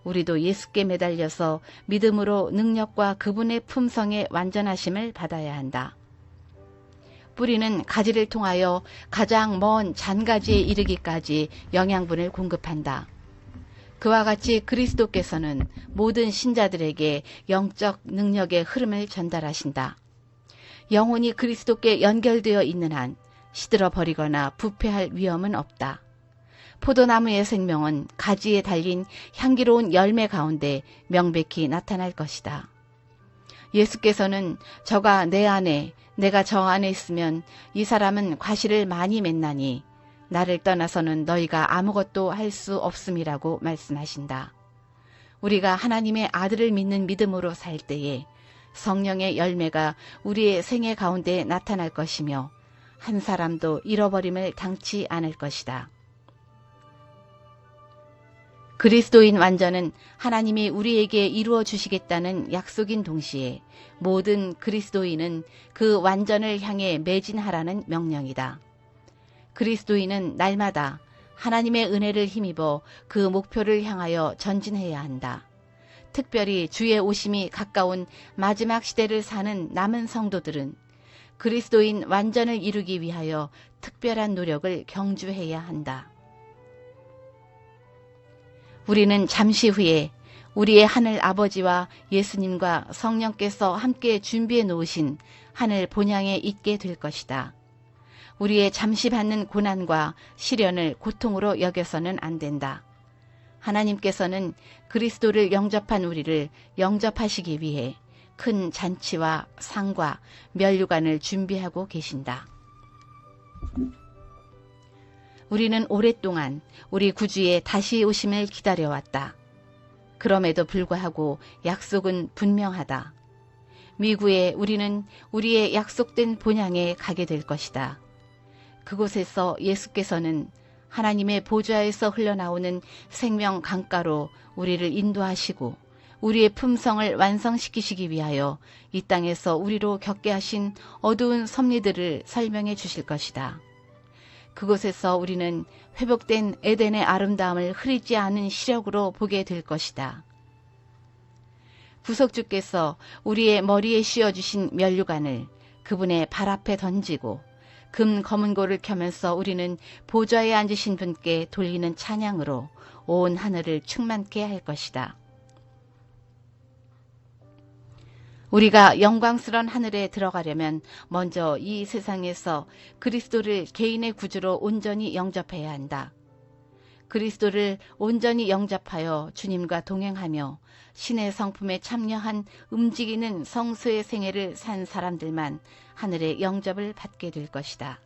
우리도 예수께 매달려서 믿음으로 능력과 그분의 품성의 완전하심을 받아야 한다. 뿌리는 가지를 통하여 가장 먼 잔가지에 이르기까지 영양분을 공급한다. 그와 같이 그리스도께서는 모든 신자들에게 영적 능력의 흐름을 전달하신다. 영혼이 그리스도께 연결되어 있는 한 시들어 버리거나 부패할 위험은 없다. 포도나무의 생명은 가지에 달린 향기로운 열매 가운데 명백히 나타날 것이다. 예수께서는 저가 내 안에 내가 저 안에 있으면 이 사람은 과실을 많이 맺나니 나를 떠나서는 너희가 아무것도 할 수 없음이라고 말씀하신다. 우리가 하나님의 아들을 믿는 믿음으로 살 때에 성령의 열매가 우리의 생애 가운데 나타날 것이며 한 사람도 잃어버림을 당치 않을 것이다. 그리스도인 완전은 하나님이 우리에게 이루어 주시겠다는 약속인 동시에 모든 그리스도인은 그 완전을 향해 매진하라는 명령이다. 그리스도인은 날마다 하나님의 은혜를 힘입어 그 목표를 향하여 전진해야 한다. 특별히 주의 오심이 가까운 마지막 시대를 사는 남은 성도들은 그리스도인 완전을 이루기 위하여 특별한 노력을 경주해야 한다. 우리는 잠시 후에 우리의 하늘 아버지와 예수님과 성령께서 함께 준비해 놓으신 하늘 본향에 있게 될 것이다. 우리의 잠시 받는 고난과 시련을 고통으로 여겨서는 안 된다. 하나님께서는 그리스도를 영접한 우리를 영접하시기 위해 큰 잔치와 상과 면류관을 준비하고 계신다. 우리는 오랫동안 우리 구주의 다시 오심을 기다려왔다. 그럼에도 불구하고 약속은 분명하다. 미구에 우리는 우리의 약속된 본향에 가게 될 것이다. 그곳에서 예수께서는 하나님의 보좌에서 흘러나오는 생명 강가로 우리를 인도하시고 우리의 품성을 완성시키시기 위하여 이 땅에서 우리로 겪게 하신 어두운 섭리들을 설명해 주실 것이다. 그곳에서 우리는 회복된 에덴의 아름다움을 흐리지 않은 시력으로 보게 될 것이다. 구속주께서 우리의 머리에 씌워주신 면류관을 그분의 발 앞에 던지고 금 검은고를 켜면서 우리는 보좌에 앉으신 분께 돌리는 찬양으로 온 하늘을 충만케 할 것이다. 우리가 영광스러운 하늘에 들어가려면 먼저 이 세상에서 그리스도를 개인의 구주로 온전히 영접해야 한다. 그리스도를 온전히 영접하여 주님과 동행하며 신의 성품에 참여한 움직이는 성수의 생애를 산 사람들만 하늘의 영접을 받게 될 것이다.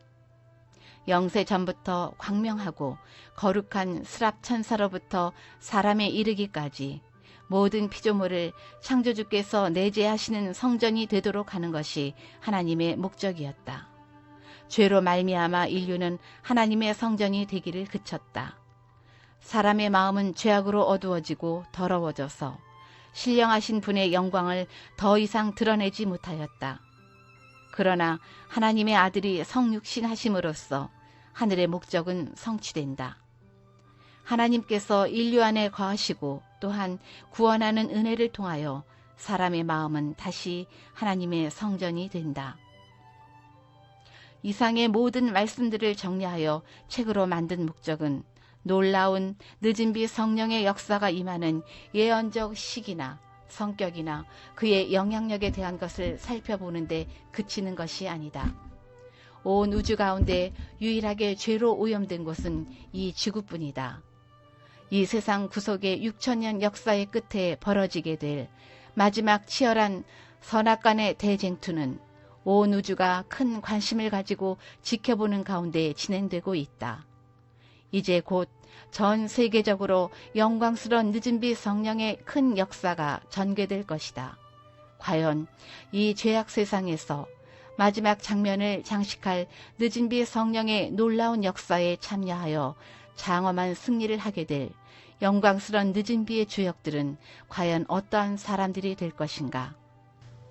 영세 전부터 광명하고 거룩한 스랍 천사로부터 사람에 이르기까지 모든 피조물을 창조주께서 내재하시는 성전이 되도록 하는 것이 하나님의 목적이었다. 죄로 말미암아 인류는 하나님의 성전이 되기를 그쳤다. 사람의 마음은 죄악으로 어두워지고 더러워져서 신령하신 분의 영광을 더 이상 드러내지 못하였다. 그러나 하나님의 아들이 성육신 하심으로써 하늘의 목적은 성취된다. 하나님께서 인류 안에 거하시고 또한 구원하는 은혜를 통하여 사람의 마음은 다시 하나님의 성전이 된다. 이상의 모든 말씀들을 정리하여 책으로 만든 목적은 놀라운 늦은 비 성령의 역사가 임하는 예언적 시기나 성격이나 그의 영향력에 대한 것을 살펴보는 데 그치는 것이 아니다. 온 우주 가운데 유일하게 죄로 오염된 곳은 이 지구뿐이다. 이 세상 구속의 6천년 역사의 끝에 벌어지게 될 마지막 치열한 선악간의 대쟁투는 온 우주가 큰 관심을 가지고 지켜보는 가운데 진행되고 있다. 이제 곧 전 세계적으로 영광스러운 늦은 비 성령의 큰 역사가 전개될 것이다. 과연 이 죄악 세상에서 마지막 장면을 장식할 늦은 비 성령의 놀라운 역사에 참여하여 장엄한 승리를 하게 될 영광스러운 늦은 비의 주역들은 과연 어떠한 사람들이 될 것인가?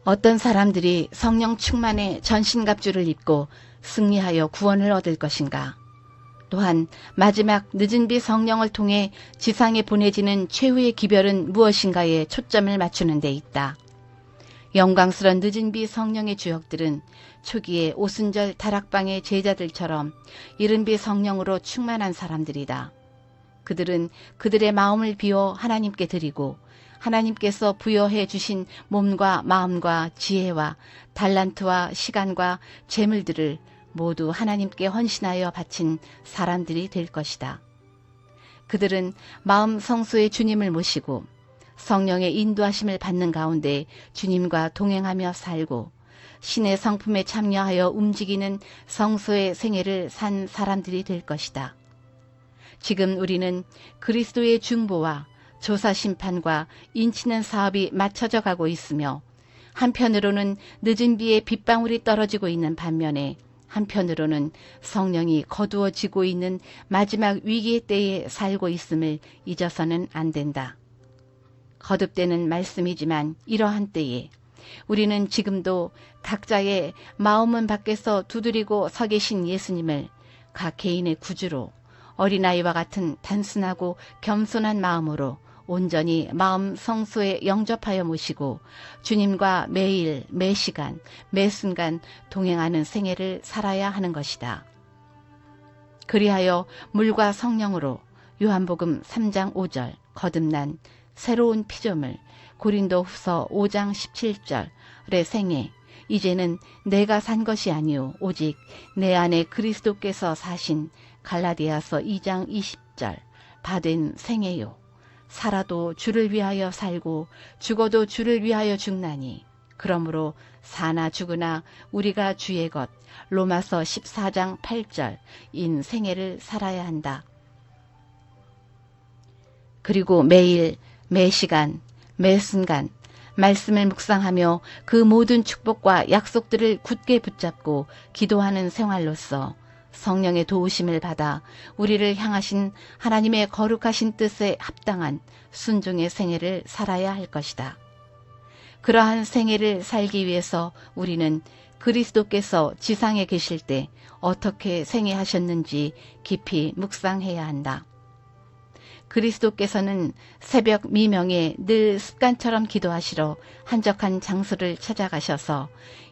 어떤 사람들이 성령 충만의 전신갑주를 입고 승리하여 구원을 얻을 것인가? 또한 마지막 늦은 비 성령을 통해 지상에 보내지는 최후의 기별은 무엇인가에 초점을 맞추는 데 있다. 영광스러운 늦은 비 성령의 주역들은 초기에 오순절 다락방의 제자들처럼 이른 비 성령으로 충만한 사람들이다. 그들은 그들의 마음을 비워 하나님께 드리고 하나님께서 부여해 주신 몸과 마음과 지혜와 달란트와 시간과 재물들을 모두 하나님께 헌신하여 바친 사람들이 될 것이다. 그들은 마음 성소의 주님을 모시고 성령의 인도하심을 받는 가운데 주님과 동행하며 살고 신의 성품에 참여하여 움직이는 성소의 생애를 산 사람들이 될 것이다. 지금 우리는 그리스도의 중보와 조사심판과 인치는 사업이 맞춰져 가고 있으며 한편으로는 늦은 비에 빗방울이 떨어지고 있는 반면에 한편으로는 성령이 거두어지고 있는 마지막 위기의 때에 살고 있음을 잊어서는 안 된다. 거듭되는 말씀이지만 이러한 때에 우리는 지금도 각자의 마음문 밖에서 두드리고 서 계신 예수님을 각 개인의 구주로 어린아이와 같은 단순하고 겸손한 마음으로 온전히 마음 성소에 영접하여 모시고 주님과 매일 매시간 매순간 동행하는 생애를 살아야 하는 것이다. 그리하여 물과 성령으로 요한복음 3장 5절 거듭난 새로운 피조물 고린도후서 5장 17절의 생애 이제는 내가 산 것이 아니오 오직 내 안에 그리스도께서 사신 갈라디아서 2장 20절 받은 생애요. 살아도 주를 위하여 살고 죽어도 주를 위하여 죽나니 그러므로 사나 죽으나 우리가 주의 것 로마서 14장 8절인 생애를 살아야 한다. 그리고 매일 매시간 매순간 말씀을 묵상하며 그 모든 축복과 약속들을 굳게 붙잡고 기도하는 생활로서 성령의 도우심을 받아 우리를 향하신 하나님의 거룩하신 뜻에 합당한 순종의 생애를 살아야 할 것이다. 그러한 생애를 살기 위해서 우리는 그리스도께서 지상에 계실 때 어떻게 생애하셨는지 깊이 묵상해야 한다. 그리스도께서는 새벽 미명에 늘 습관처럼 기도하시러 한적한 장소를 찾아가셔서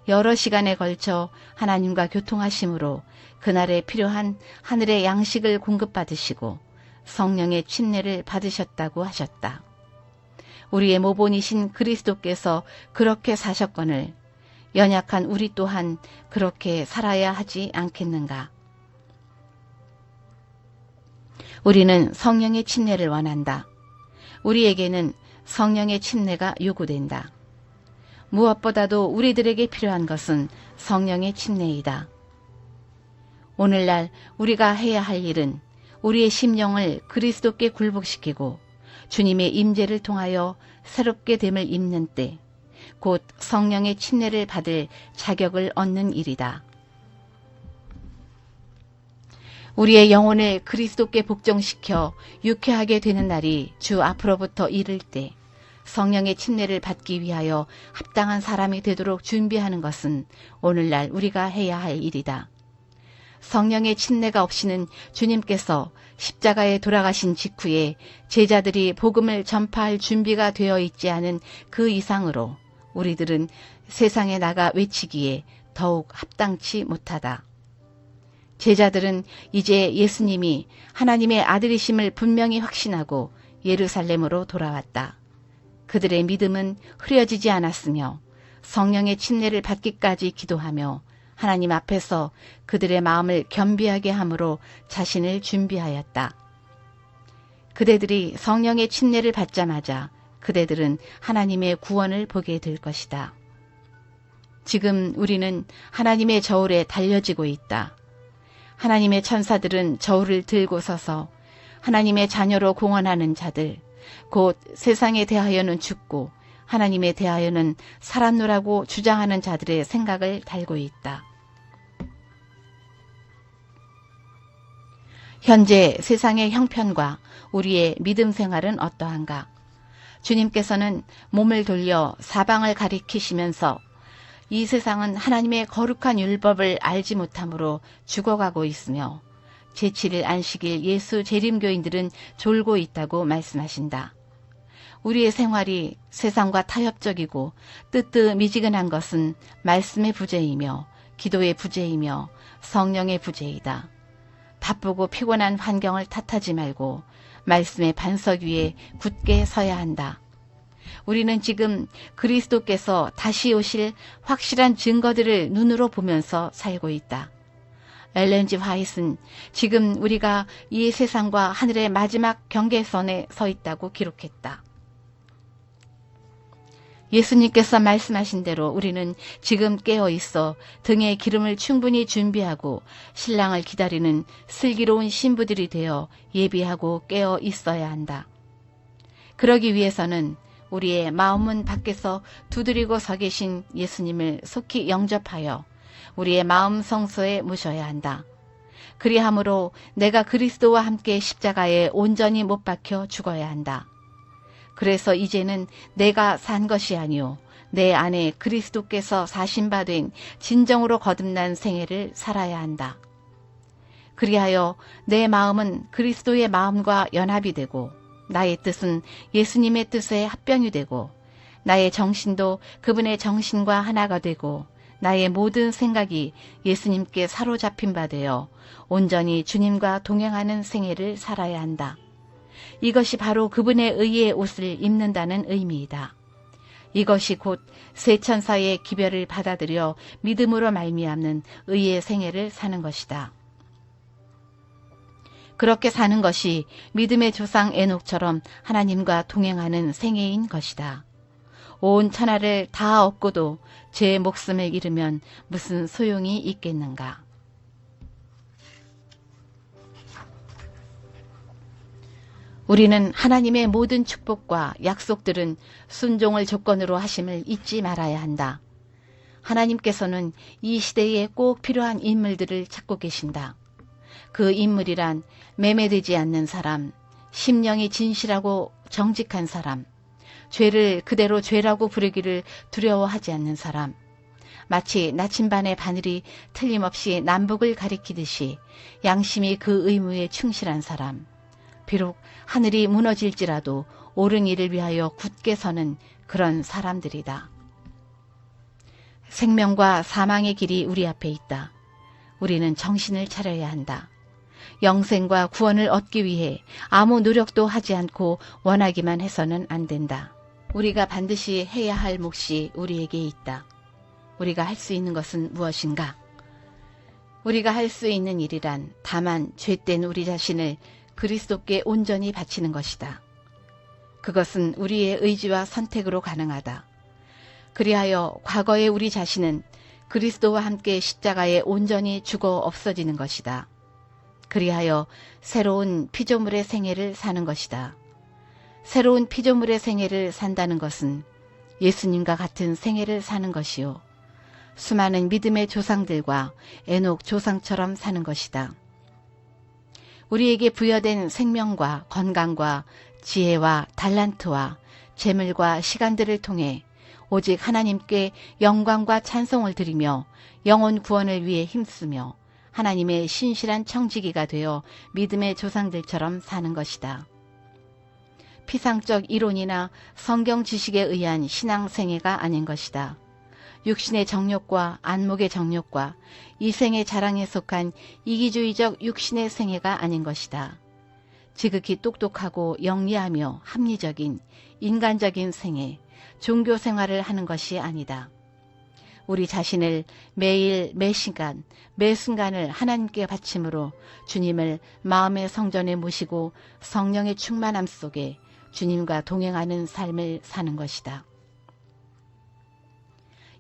여러 시간에 걸쳐 하나님과 교통하심으로 그날에 필요한 하늘의 양식을 공급받으시고 성령의 침례를 받으셨다고 하셨다. 우리의 모본이신 그리스도께서 그렇게 사셨거늘 연약한 우리 또한 그렇게 살아야 하지 않겠는가? 우리는 성령의 침례를 원한다. 우리에게는 성령의 침례가 요구된다. 무엇보다도 우리들에게 필요한 것은 성령의 침례이다. 오늘날 우리가 해야 할 일은 우리의 심령을 그리스도께 굴복시키고 주님의 임재를 통하여 새롭게 됨을 입는 때 곧 성령의 침례를 받을 자격을 얻는 일이다. 우리의 영혼을 그리스도께 복종시켜 유쾌하게 되는 날이 주 앞으로부터 이를 때 성령의 침례를 받기 위하여 합당한 사람이 되도록 준비하는 것은 오늘날 우리가 해야 할 일이다. 성령의 침례가 없이는 주님께서 십자가에 돌아가신 직후에 제자들이 복음을 전파할 준비가 되어 있지 않은 그 이상으로 우리들은 세상에 나가 외치기에 더욱 합당치 못하다. 제자들은 이제 예수님이 하나님의 아들이심을 분명히 확신하고 예루살렘으로 돌아왔다. 그들의 믿음은 흐려지지 않았으며 성령의 침례를 받기까지 기도하며 하나님 앞에서 그들의 마음을 겸비하게 함으로 자신을 준비하였다. 그대들이 성령의 침례를 받자마자 그대들은 하나님의 구원을 보게 될 것이다. 지금 우리는 하나님의 저울에 달려지고 있다. 하나님의 천사들은 저울을 들고 서서 하나님의 자녀로 공언하는 자들, 곧 세상에 대하여는 죽고 하나님에 대하여는 살았노라고 주장하는 자들의 생각을 달고 있다. 현재 세상의 형편과 우리의 믿음 생활은 어떠한가? 주님께서는 몸을 돌려 사방을 가리키시면서 이 세상은 하나님의 거룩한 율법을 알지 못함으로 죽어가고 있으며 제7일 안식일 예수 재림교인들은 졸고 있다고 말씀하신다. 우리의 생활이 세상과 타협적이고 뜨뜻미지근한 것은 말씀의 부재이며 기도의 부재이며 성령의 부재이다. 바쁘고 피곤한 환경을 탓하지 말고 말씀의 반석 위에 굳게 서야 한다. 우리는 지금 그리스도께서 다시 오실 확실한 증거들을 눈으로 보면서 살고 있다. 엘렌 G. 화이트는 지금 우리가 이 세상과 하늘의 마지막 경계선에 서 있다고 기록했다. 예수님께서 말씀하신 대로 우리는 지금 깨어 있어 등에 기름을 충분히 준비하고 신랑을 기다리는 슬기로운 신부들이 되어 예비하고 깨어 있어야 한다. 그러기 위해서는 우리의 마음문 밖에서 두드리고 서 계신 예수님을 속히 영접하여 우리의 마음 성소에 모셔야 한다. 그리함으로 내가 그리스도와 함께 십자가에 온전히 못 박혀 죽어야 한다. 그래서 이제는 내가 산 것이 아니오 내 안에 그리스도께서 사신 바 된 진정으로 거듭난 생애를 살아야 한다. 그리하여 내 마음은 그리스도의 마음과 연합이 되고 나의 뜻은 예수님의 뜻에 합병이 되고 나의 정신도 그분의 정신과 하나가 되고 나의 모든 생각이 예수님께 사로잡힌 바 되어 온전히 주님과 동행하는 생애를 살아야 한다. 이것이 바로 그분의 의의 옷을 입는다는 의미이다. 이것이 곧 세 천사의 기별을 받아들여 믿음으로 말미암는 의의 생애를 사는 것이다. 그렇게 사는 것이 믿음의 조상 에녹처럼 하나님과 동행하는 생애인 것이다. 온 천하를 다 얻고도 제 목숨을 잃으면 무슨 소용이 있겠는가? 우리는 하나님의 모든 축복과 약속들은 순종을 조건으로 하심을 잊지 말아야 한다. 하나님께서는 이 시대에 꼭 필요한 인물들을 찾고 계신다. 그 인물이란 매매되지 않는 사람, 심령이 진실하고 정직한 사람, 죄를 그대로 죄라고 부르기를 두려워하지 않는 사람, 마치 나침반의 바늘이 틀림없이 남북을 가리키듯이 양심이 그 의무에 충실한 사람, 비록 하늘이 무너질지라도 옳은 일을 위하여 굳게 서는 그런 사람들이다. 생명과 사망의 길이 우리 앞에 있다. 우리는 정신을 차려야 한다. 영생과 구원을 얻기 위해 아무 노력도 하지 않고 원하기만 해서는 안 된다. 우리가 반드시 해야 할 몫이 우리에게 있다. 우리가 할 수 있는 것은 무엇인가? 우리가 할 수 있는 일이란 다만 죄된 우리 자신을 그리스도께 온전히 바치는 것이다. 그것은 우리의 의지와 선택으로 가능하다. 그리하여 과거의 우리 자신은 그리스도와 함께 십자가에 온전히 죽어 없어지는 것이다. 그리하여 새로운 피조물의 생애를 사는 것이다. 새로운 피조물의 생애를 산다는 것은 예수님과 같은 생애를 사는 것이요. 수많은 믿음의 조상들과 에녹 조상처럼 사는 것이다. 우리에게 부여된 생명과 건강과 지혜와 달란트와 재물과 시간들을 통해 오직 하나님께 영광과 찬송을 드리며 영혼 구원을 위해 힘쓰며 하나님의 신실한 청지기가 되어 믿음의 조상들처럼 사는 것이다. 피상적 이론이나 성경 지식에 의한 신앙 생애가 아닌 것이다. 육신의 정욕과 안목의 정욕과 이생의 자랑에 속한 이기주의적 육신의 생애가 아닌 것이다. 지극히 똑똑하고 영리하며 합리적인 인간적인 생애, 종교 생활을 하는 것이 아니다. 우리 자신을 매일 매시간 매순간을 하나님께 바침으로 주님을 마음의 성전에 모시고 성령의 충만함 속에 주님과 동행하는 삶을 사는 것이다.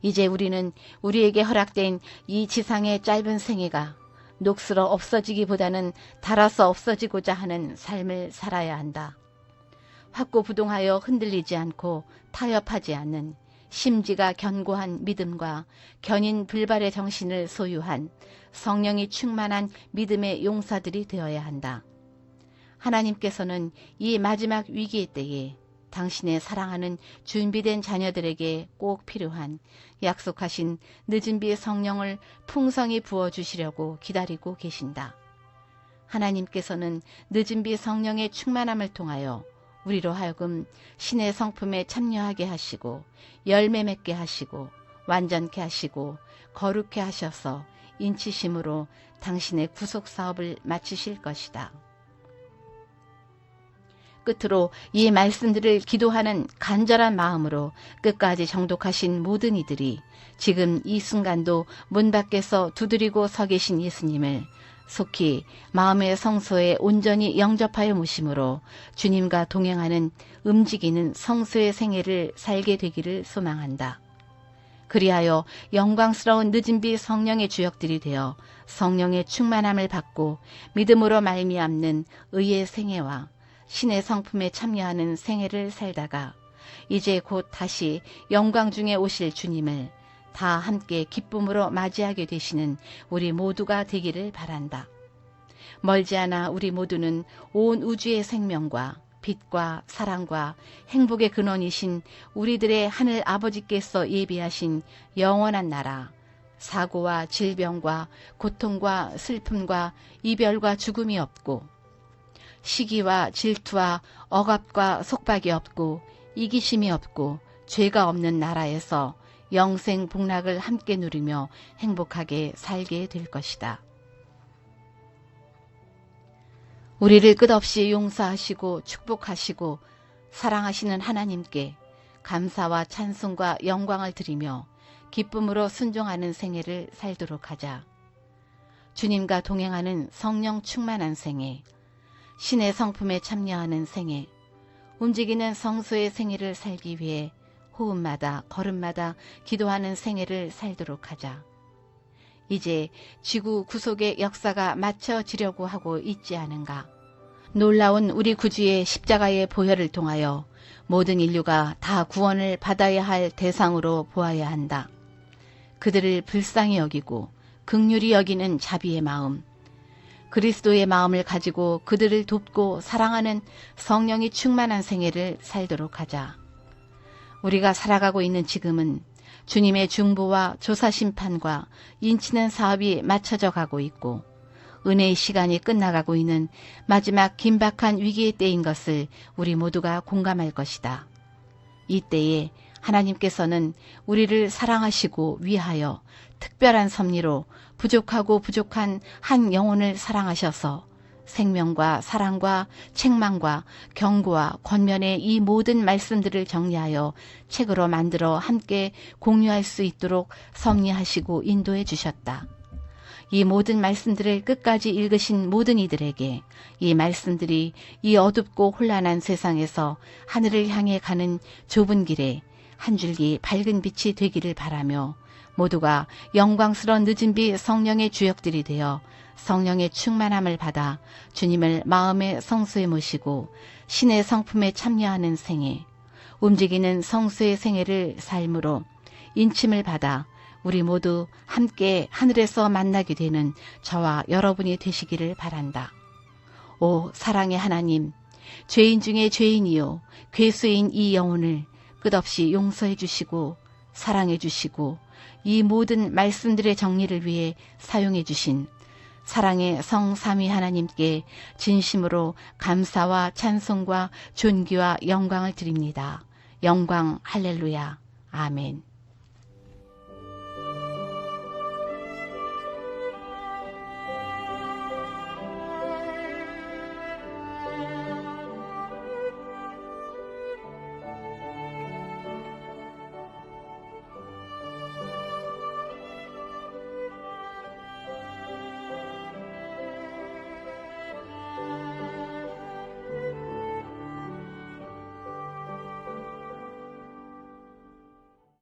이제 우리는 우리에게 허락된 이 지상의 짧은 생애가 녹슬어 없어지기보다는 닳아서 없어지고자 하는 삶을 살아야 한다. 확고부동하여 흔들리지 않고 타협하지 않는 심지가 견고한 믿음과 견인 불발의 정신을 소유한 성령이 충만한 믿음의 용사들이 되어야 한다. 하나님께서는 이 마지막 위기의 때에 당신의 사랑하는 준비된 자녀들에게 꼭 필요한 약속하신 늦은 비의 성령을 풍성히 부어주시려고 기다리고 계신다. 하나님께서는 늦은 비 성령의 충만함을 통하여 우리로 하여금 신의 성품에 참여하게 하시고 열매 맺게 하시고 완전케 하시고 거룩케 하셔서 인치심으로 당신의 구속사업을 마치실 것이다. 끝으로 이 말씀들을 기도하는 간절한 마음으로 끝까지 정독하신 모든 이들이 지금 이 순간도 문 밖에서 두드리고 서 계신 예수님을 속히 마음의 성소에 온전히 영접하여 모심으로 주님과 동행하는 움직이는 성소의 생애를 살게 되기를 소망한다. 그리하여 영광스러운 늦은 비 성령의 주역들이 되어 성령의 충만함을 받고 믿음으로 말미암는 의의 생애와 신의 성품에 참여하는 생애를 살다가 이제 곧 다시 영광 중에 오실 주님을 다 함께 기쁨으로 맞이하게 되시는 우리 모두가 되기를 바란다. 멀지 않아 우리 모두는 온 우주의 생명과 빛과 사랑과 행복의 근원이신 우리들의 하늘 아버지께서 예비하신 영원한 나라, 사고와 질병과 고통과 슬픔과 이별과 죽음이 없고 시기와 질투와 억압과 속박이 없고 이기심이 없고 죄가 없는 나라에서 영생 복락을 함께 누리며 행복하게 살게 될 것이다. 우리를 끝없이 용서하시고 축복하시고 사랑하시는 하나님께 감사와 찬송과 영광을 드리며 기쁨으로 순종하는 생애를 살도록 하자. 주님과 동행하는 성령 충만한 생애, 신의 성품에 참여하는 생애, 움직이는 성소의 생애를 살기 위해 호흡마다 걸음마다 기도하는 생애를 살도록 하자. 이제 지구 구속의 역사가 마쳐지려고 하고 있지 않은가. 놀라운 우리 구주의 십자가의 보혈을 통하여 모든 인류가 다 구원을 받아야 할 대상으로 보아야 한다. 그들을 불쌍히 여기고 긍휼히 여기는 자비의 마음, 그리스도의 마음을 가지고 그들을 돕고 사랑하는 성령이 충만한 생애를 살도록 하자. 우리가 살아가고 있는 지금은 주님의 중보와 조사심판과 인치는 사업이 맞춰져 가고 있고 은혜의 시간이 끝나가고 있는 마지막 긴박한 위기의 때인 것을 우리 모두가 공감할 것이다. 이 때에 하나님께서는 우리를 사랑하시고 위하여 특별한 섭리로 부족하고 부족한 한 영혼을 사랑하셔서 생명과 사랑과 책망과 경고와 권면의 이 모든 말씀들을 정리하여 책으로 만들어 함께 공유할 수 있도록 섭리하시고 인도해 주셨다. 이 모든 말씀들을 끝까지 읽으신 모든 이들에게 이 말씀들이 이 어둡고 혼란한 세상에서 하늘을 향해 가는 좁은 길에 한 줄기 밝은 빛이 되기를 바라며 모두가 영광스러운 늦은 비 성령의 주역들이 되어 성령의 충만함을 받아 주님을 마음의 성소에 모시고 신의 성품에 참여하는 생애, 움직이는 성수의 생애를 삶으로 인침을 받아 우리 모두 함께 하늘에서 만나게 되는 저와 여러분이 되시기를 바란다. 오 사랑의 하나님, 죄인 중에 죄인이요 괴수인 이 영혼을 끝없이 용서해 주시고 사랑해 주시고 이 모든 말씀들의 정리를 위해 사용해 주신 사랑의 성삼위 하나님께 진심으로 감사와 찬송과 존귀와 영광을 드립니다. 영광 할렐루야. 아멘.